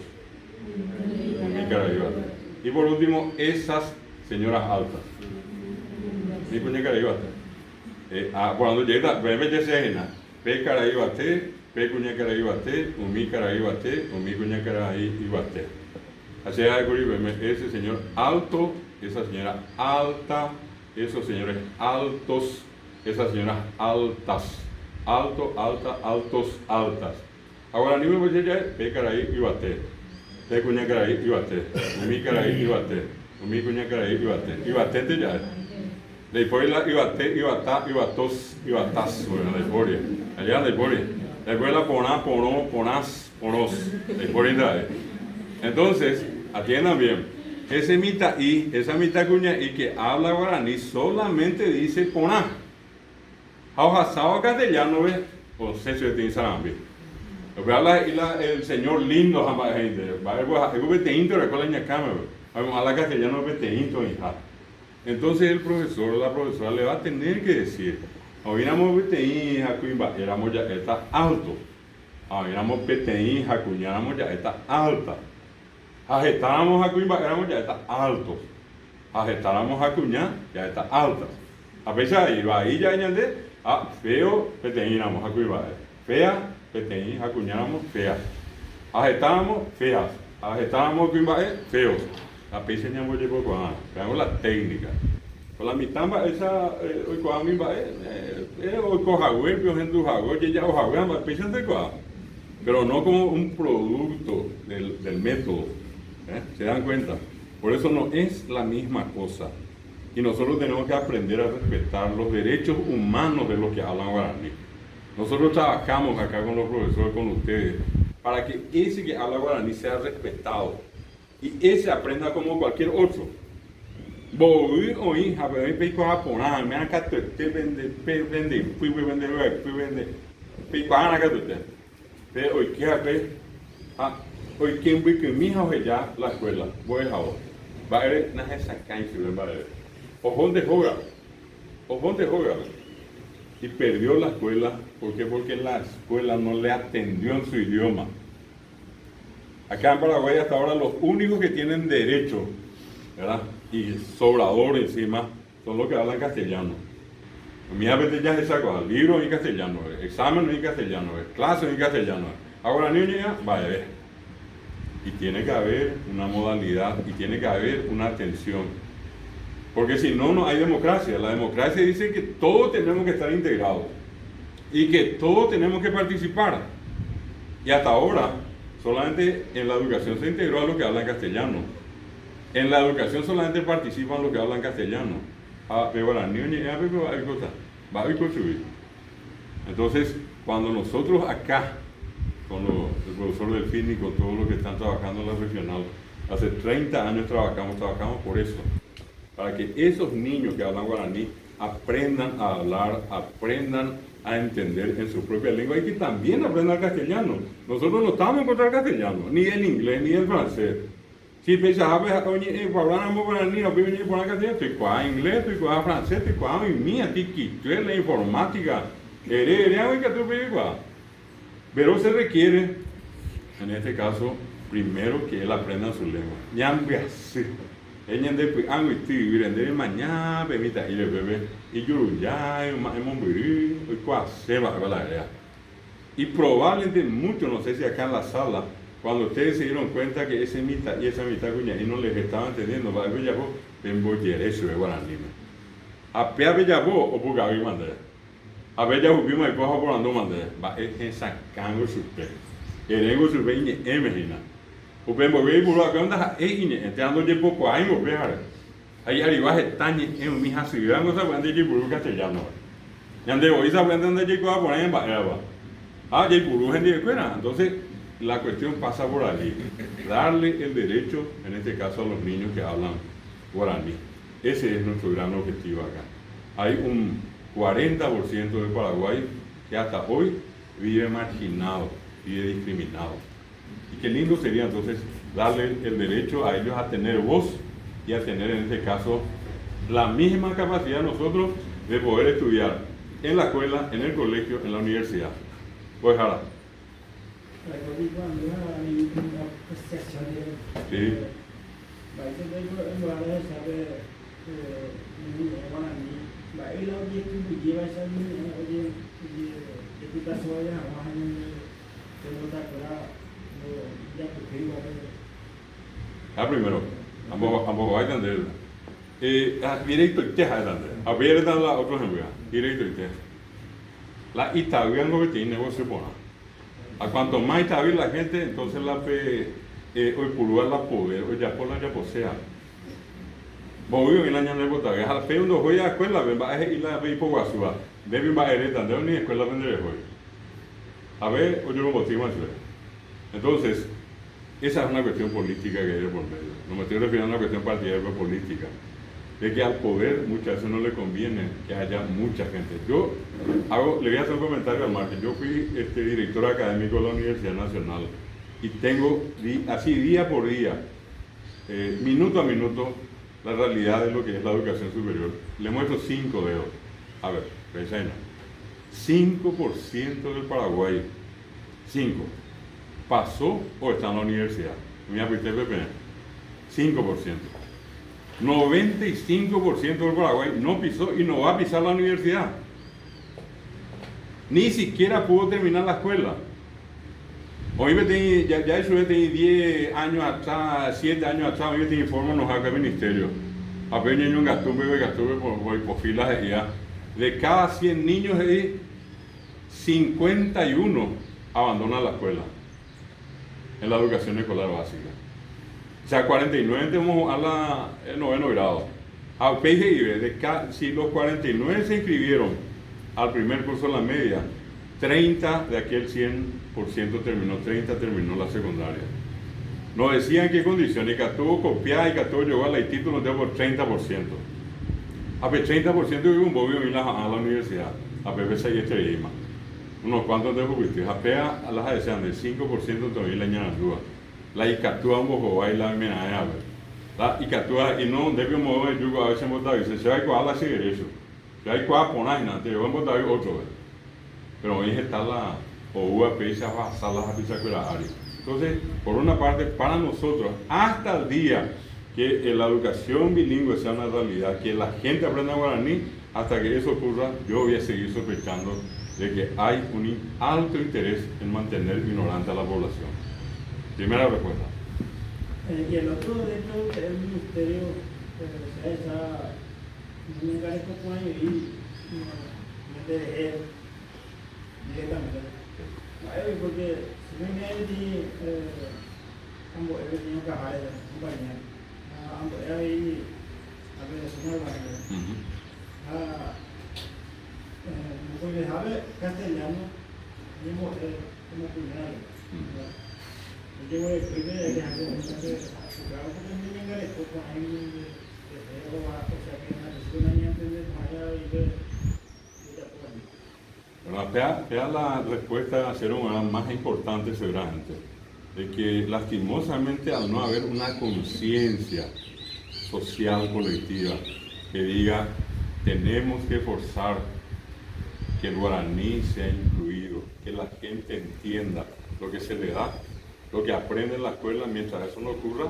Mi Carayibate. Y por último, esas señoras altas. Mi Cuña Carayibate. Cuando llega, veme de Sejena, Pe Carayibate. Pe Cuña Carayibate, Umi Carayibate, Umi Cuña Carayibate. Así es, ese señor alto, esa señora alta, esos señores altos, esas señoras altas. Alto, alta, altos, altas. Ahora, ni me voy a decir, Pe Carayibate, Pe Cuña Carayibate, Umi Carayibate, Umi Cuña Carayibate. Ibate ya. Después la ibate, ibata, ibatos, ibatas, bueno, la historia. Allá la historia. Después la poná, ponó, ponás, ponós. Entonces, atiendan bien. Ese mitad y, esa mitad cuña y que habla guaraní solamente dice poná. Jaujasao castellano ve, o se de Sarambi. Lo que habla el señor lindo, jamás gente. Va a haber beteinto, recuerda en cámara. Vamos a la castellano beteinto, hija. Entonces el profesor o la profesora le va a tener que decir. Oíramos beteín, jacuimba, éramos ya está alto. Oíramos beteín, jacuña, éramos ya está alta. Ajetáramos jacuimba, éramos ya está alto. Ajetáramos jacuña, ya está alta. A pesar de iba ahí ya ñande, feo, peteñamos, acuiba, fea, peteñi, acuñamos, feas. Ajetábamos, feas. Ajetábamos, feos. A pesar de ñamo llevo con veamos la técnica. Con la mitamba esa, hoy con mi va, hoy con jagüe, pero gente jagüe, ya o jagüe, a pesar de pero no como un producto del método. ¿Se dan cuenta? Por eso no es la misma cosa. Y nosotros tenemos que aprender a respetar los derechos humanos de los que hablan guaraní. Nosotros trabajamos acá con los profesores, con ustedes, para que ese que habla guaraní sea respetado. Y ese aprenda como cualquier otro. Voy o hija, pero hay pico japonés, me han catado, vende, fui vende, pico ana catado. Pero hoy qué hace, hoy quien vi que mi hija ya la escuela, voy a ahora. Va a ver, no es esa cancha, va a ver. O donde juega. Y perdió la escuela, ¿por qué? Porque la escuela no le atendió en su idioma. Acá en Paraguay hasta ahora los únicos que tienen derecho, ¿verdad? Y sobrador encima, son los que hablan castellano. Mira, veces ya se sacó libros en castellano, exámenes en castellano, clases en castellano. Ahora niña, vaya a ver. Y tiene que haber una modalidad y tiene que haber una atención. Porque si no, no hay democracia. La democracia dice que todos tenemos que estar integrados y que todos tenemos que participar. Y hasta ahora, solamente en la educación se integró a los que hablan castellano. En la educación solamente participan los que hablan castellano. Entonces, cuando nosotros acá, con el profesor Delfín y con todos los que están trabajando en la regional, hace 30 años trabajamos por eso, para que esos niños que hablan guaraní aprendan a hablar, aprendan a entender en su propia lengua y que también aprendan castellano. Nosotros no estamos en contra del castellano, ni el inglés, ni el francés. Si pensaba, oye, hablamos guaraní, no puedo por castellano, estoy con inglés, estoy con francés, estoy con mi mía, la informática, pero se requiere, en este caso, primero que él aprenda su lengua. Y probablemente muchos, no sé si acá en la sala, cuando ustedes se dieron cuenta que ese mitad y esa mitad y no les estaban entendiendo, va a ver ya vos, ven vos eso de guaraní. A pea bella vos o bugavi mandé. A ver ya hubimos el cojo por ando mandé. Va es sacando su pe. Erengo su pe y emejina. Upembo ve bulu acá onda ine, entrando de poco ahí mo ver. Ahí arriba tañe en mi hija ciudad no sabe de bulu castellano. Yande hoy sabe dónde llegó a poner en Baeva. Ya bulu gente de escuela. Entonces la cuestión pasa por allí, darle el derecho, en este caso a los niños que hablan guaraní. Ese es nuestro gran objetivo acá. Hay un 40% de Paraguay que hasta hoy vive marginado, vive discriminado. Y qué lindo sería entonces darle el derecho a ellos a tener voz y a tener en este caso la misma capacidad de nosotros de poder estudiar en la escuela, en el colegio, en la universidad. Pues ahora. Sí. Primero, ambos va a entender. Directo y teja entender. A ver, la otro ejemplo. Directo y teja. La Italia no tiene negocio por nada. A cuanto más está bien la gente, entonces la hoy pulúa la poder, hoy ya por la ya posea. Voy a ir a la botaga, al fe uno voy a la escuela, ven va a ir a ver por Guasúa, deben va a ir a ni escuela vender hoy. A ver, hoy yo lo motivo más. Entonces, esa es una cuestión política que hay por medio. No me estoy refiriendo a una cuestión partidaria, pero política. De que al poder muchas veces no le conviene que haya mucha gente. Le voy a hacer un comentario al margen. Yo fui director académico de la Universidad Nacional y tengo así día por día, minuto a minuto, la realidad de lo que es la educación superior. Le muestro 5 dedos. A ver, pensé 5% del Paraguay, 5, pasó o está en la universidad. Mira, pues 5%. 95% del Paraguay no pisó y no va a pisar la universidad. Ni siquiera pudo terminar la escuela. Hoy me tengo, ya eso tengo 10 años atrás, 7 años atrás, hoy me tengo informe nos haga el ministerio. Apenas un gastumbe por filas de ella. De cada 100 niños ahí, 51 abandonan la escuela en la educación escolar básica. O sea, 49 tenemos el noveno grado. A PGIB, si los 49 se inscribieron al primer curso de la media, 30 de aquel 100% terminó, 30 terminó la secundaria. Nos decían qué condiciones, y que tuvo copiada y que tuvo llegó a la título de por 30%. A 30% vive un bobio en a la universidad, a PPC y Estrella. Unos cuantos de jubilados, a las desean del 5% todavía la ñana duda. La icatúa un poco, y la mena la icatúa, y no debe modo de yugo a veces en Botaví, se va a igual a seguir eso. Ya hay cuatro ponas, te llevo en Botaví 8 veces. Pero hoy está la UAP y se va a salas a pisar con la área. Entonces, por una parte, para nosotros, hasta el día que la educación bilingüe sea una realidad, que la gente aprenda guaraní, hasta que eso ocurra, yo voy a seguir sospechando de que hay un alto interés en mantener ignorante a la población. Primera respuesta. Y el otro, de hecho, que es el ministerio, esa no me encarezco con ahí y me dejé directamente. Porque si me metí, ambos he tenido que bajar de compañía, ambos he ahí a ver el señor Barrio. Porque sabe castellano, mismo como primero. Yo voy a escribir y hacer un claro, porque me encarezco con ahí, o sea que necesito una niña entender más allá y ver. Bueno, vea la respuesta a ser una más importante seguramente, de que lastimosamente al no haber una conciencia social colectiva que diga tenemos que forzar que el guaraní sea incluido, que la gente entienda lo que se le da, lo que aprende en la escuela, mientras eso no ocurra,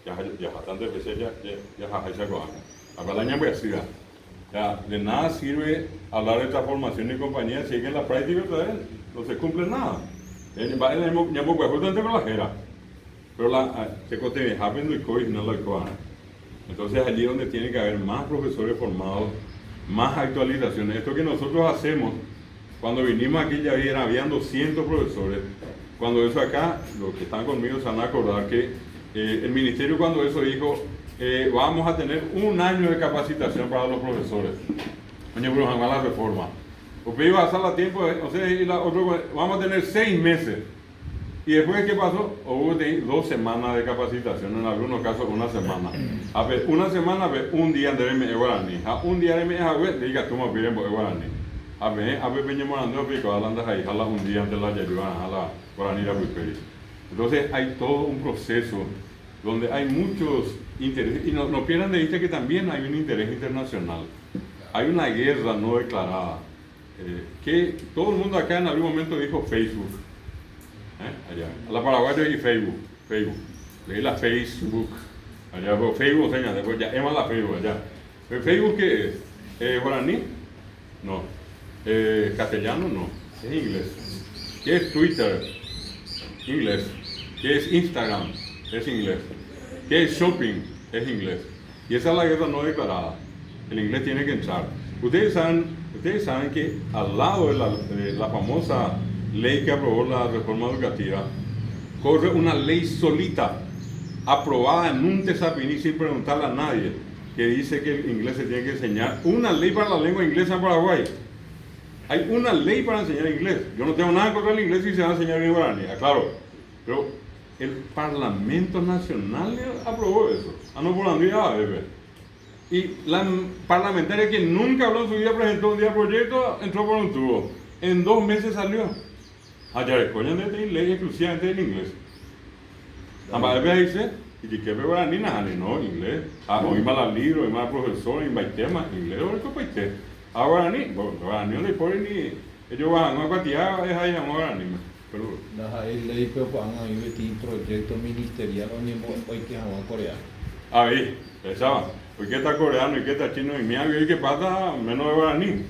ya bastantes veces ya se acojan. Acá la ña ciudad. Ya, de nada sirve hablar de transformación y compañía si es que en la práctica no se cumple nada. Pero se cote no lo entonces allí donde tiene que haber más profesores formados, más actualizaciones. Esto que nosotros hacemos, cuando vinimos aquí ya habían 200 profesores. Cuando eso acá, los que están conmigo se van a acordar que el ministerio cuando eso dijo, vamos a tener 1 año de capacitación para los profesores. Coño, pero jamás la reforma. Porque iba a pasar la tiempo, o sea, vamos a tener 6 meses. Y después, ¿qué pasó? Hubo 2 semanas de capacitación, en algunos casos 1 semana. A ver, 1 semana, a ver, un día de me guaraní. Un día de me diga, tú me pides guaraní. A ver, peña morando, pico, hablando ahí, jala un día antes de la yayuana, jala guaraní la piperi. Entonces, hay todo un proceso donde hay muchos intereses. Y no pierdan de vista que también hay un interés internacional. Hay una guerra no declarada. Que todo el mundo acá en algún momento dijo Facebook. Allá. A la paraguaya y Facebook. Leí la Facebook. Allá, pero Facebook, señor, después ya, es más la Facebook allá. ¿El Facebook qué es? ¿Guaraní? No. ¿Castellano? No. Es inglés. ¿Qué es Twitter? Inglés. ¿Qué es Instagram? Es inglés. ¿Qué es shopping? Es inglés. Y esa es la guerra no declarada. El inglés tiene que entrar. Ustedes saben que al lado de la famosa ley que aprobó la reforma educativa, corre una ley solita, aprobada en un tesapiní sin preguntarle a nadie, que dice que el inglés se tiene que enseñar. Una ley para la lengua inglesa en Paraguay. Hay una ley para enseñar inglés. Yo no tengo nada contra el inglés si se va a enseñar en guaraní, claro. Pero el Parlamento Nacional aprobó eso. No por la vida, bebé. Y la parlamentaria que nunca habló en su vida presentó un día proyecto, entró por un tubo. En 2 meses salió. Allá escogen de ley exclusivamente en inglés. Ambas veces dice, y que ve guaraní nada, no, inglés. Hoy más libro, hoy más profesor, hoy más tema, inglés, hoy que paiste. Guaraní, guaraní no le ponen ni, ellos van a cuantía, es ahí, vamos guaraní. Pero Las ley pero van a vivir un proyecto ministerial donde hoy que vamos a Corea. Ahí, pensaba, ¿por qué está coreano y qué está chino y mía? ¿Y qué pasa? Menos de guaraní.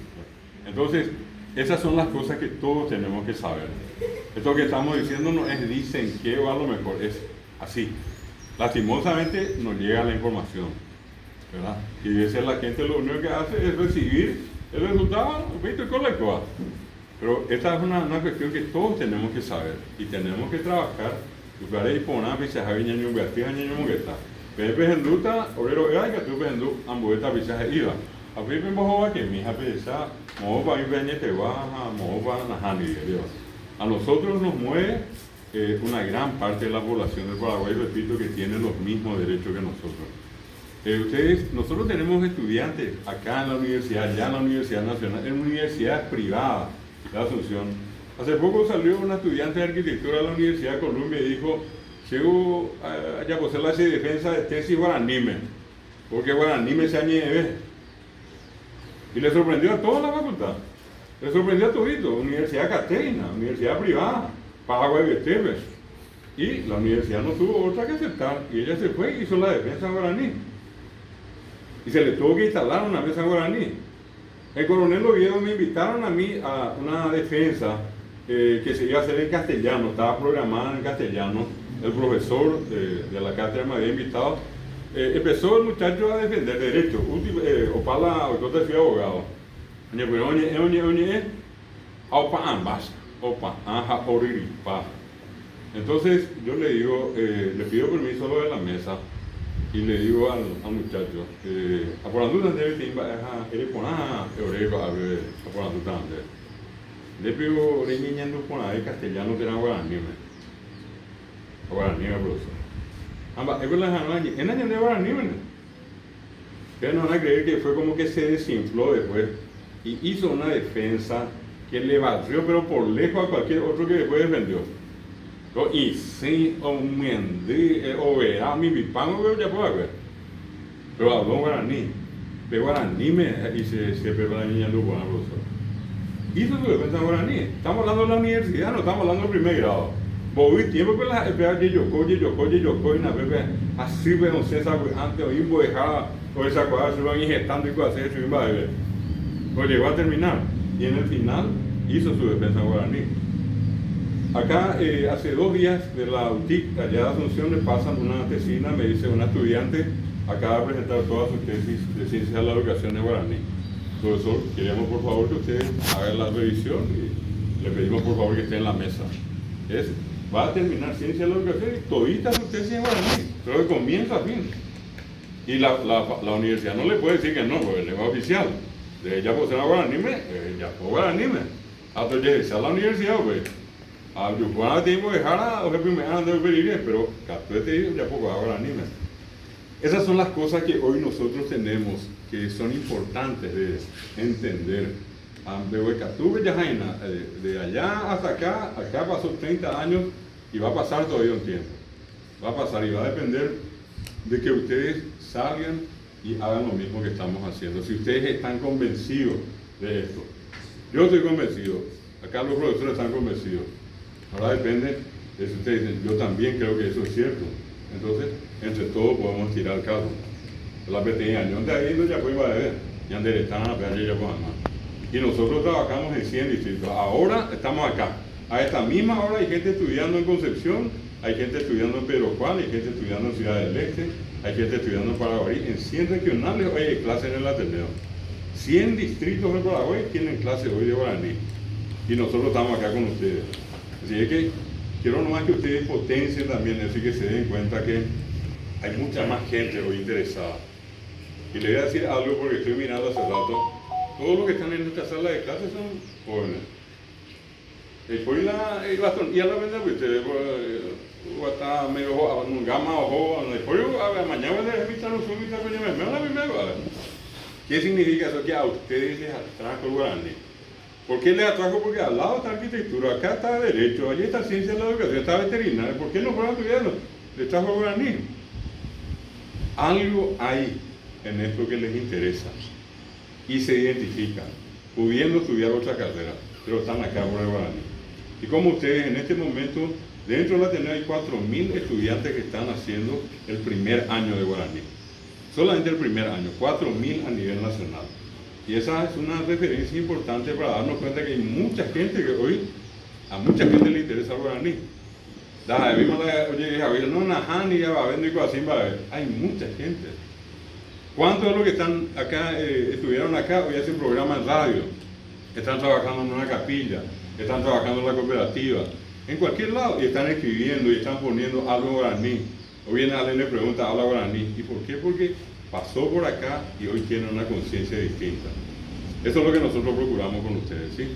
Entonces, esas son las cosas que todos tenemos que saber. Esto que estamos diciendo no es dicen que o a lo mejor es así. Lastimosamente nos llega la información, ¿verdad? Y a veces la gente lo único que hace es recibir el resultado, ¿viste? Con la cosa. Pero esta es una cuestión que todos tenemos que saber y tenemos que trabajar. Lugares y poner pisaje viñaño vertija ñaño mogueta. Pepe henduta, obrero era que tú hendu ambueta pisaje iba. A Pepe mojoba que mi hija pesa, mojoba y veñete baja, mojoba najani, Dios. A nosotros nos mueve una gran parte de la población del Paraguay, repito, que tiene los mismos derechos que nosotros. Nosotros tenemos estudiantes acá en la universidad, allá en la Universidad Nacional, en universidades privadas de Asunción. Hace poco salió una estudiante de arquitectura de la Universidad de Columbia y dijo, llego a hacer la defensa de tesis guaranime, porque guaranime se añeve. Y le sorprendió a toda la facultad, le sorprendió a todito, Universidad Cateina, Universidad privada, Paraguay de Tepes. Y la universidad no tuvo otra que aceptar, y ella se fue y hizo la defensa guaraní. Y se le tuvo que instalar una mesa guaraní. El coronel Oviedo me invitaron a mí a una defensa que se iba a hacer en castellano, estaba programada en castellano. El profesor de la cátedra me había invitado. Empezó el muchacho a defender derecho. Opala, yo fui abogado. Opa ambas, opa, anja, oriripa. Entonces yo le digo, le pido permiso a lo de la mesa y le digo al muchacho, aporanduta debe timba, él pone eureka a ver, aporanduta ande. Le pido riñiñando por ahí castellano que era guaraní, profesor. Amba, es la janaña, en año de guaraní, ustedes no van a creer que fue como que se desinfló después y hizo una defensa que le barrió, pero por lejos a cualquier otro que después defendió. Y sí, o mendí, o verá, mi pipango, ya puedo ver. Pero habló guaraní. De guaraní y se prepara niña lupo, profesor. Hizo su defensa en guaraní. Estamos hablando de la universidad, no estamos hablando del primer grado. Voy tiempo con la EPA de Yocó, y una vez así, pero no sé, antes o imbo dejaba, o esa cosa se van injetando y cosas así, pues llegó a terminar. Y en el final hizo su defensa en guaraní. Acá, hace 2 días de la UTIC, allá de Asunción, me pasan una tesina, me dice una estudiante, acaba de presentar toda su tesis de Ciencias de la Educación en guaraní. Profesor, queremos por favor que usted haga la revisión y le pedimos por favor que esté en la mesa. Va a terminar Ciencias de la Educación y todita su tesis en guaraní, pero de comienzo a fin. Y la universidad no le puede decir que no, porque es lengua oficial. De ella por ser guaranime, ya por guaranime. Hasta llegar a la universidad, pues. Yo puedo tiempo dejar o que primero ande pedir, pero capto este ya poco guaranime. Esas son las cosas que hoy nosotros tenemos, que son importantes de entender. De allá hasta acá pasó 30 años y va a pasar todavía un tiempo. Va a pasar y va a depender de que ustedes salgan y hagan lo mismo que estamos haciendo. Si ustedes están convencidos de esto, yo estoy convencido, acá los profesores están convencidos. Ahora depende de si ustedes dicen, yo también creo que eso es cierto. Entonces, entre todos podemos tirar el caso. La pequeña, yo ando ahí, ya puedo ir a ver, ya ande están a pegar ya por más. Y nosotros trabajamos en 100 distritos. Ahora estamos acá. A esta misma hora hay gente estudiando en Concepción, hay gente estudiando en Pedro Juan, hay gente estudiando en Ciudad del Este, hay gente estudiando en Paraguay. En 100 regionales hoy hay clases en el Ateneo. 100 distritos en Paraguay tienen clases hoy de guaraní. Y nosotros estamos acá con ustedes. Así es que quiero nomás que ustedes potencien también eso y que se den cuenta que hay mucha más gente hoy interesada. Y le voy a decir algo porque estoy mirando hace rato. Todos los que están en esta sala de clases son jóvenes. Después y a la venda, pues ustedes está medio gama o después mañana les invitan a un sumita, ¿qué significa eso? Que a ustedes les atrajo el guaraní. ¿Por qué les atrajo? Porque al lado está arquitectura, acá está derecho, allí está ciencia de la educación, está veterinaria. ¿Por qué no fueron estudiando? Les trajo el guaraní. Algo hay en esto que les interesa y se identifican, pudiendo estudiar otra carrera, pero están acá por el guaraní. Y como ustedes en este momento Dentro de la Ateneo hay 4.000 estudiantes que están haciendo el primer año de guaraní. Solamente el primer año, 4.000 a nivel nacional. Y esa es una referencia importante para darnos cuenta que hay mucha gente que hoy, a mucha gente le interesa el guaraní. Hay mucha gente. ¿Cuántos de los que están acá, estuvieron acá, hoy hacen programa en radio? Están trabajando en una capilla, están trabajando en la cooperativa, en cualquier lado, y están escribiendo y están poniendo algo guaraní. O viene alguien y le pregunta, habla guaraní. ¿Y por qué? Porque pasó por acá y hoy tiene una conciencia distinta. Eso es lo que nosotros procuramos con ustedes, ¿sí?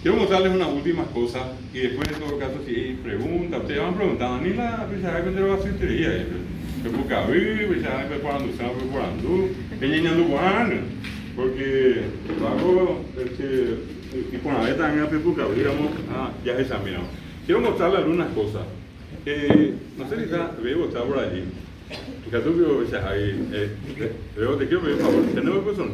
Quiero mostrarles unas últimas cosas y después en todo caso si hay preguntas, ustedes van preguntando, ni la prisa de la citería, porque hago y con la vez también ya se examinado. Quiero mostrarles algunas cosas. No sé si está por allí. Te quiero pedir un favor, tenemos que sonreír.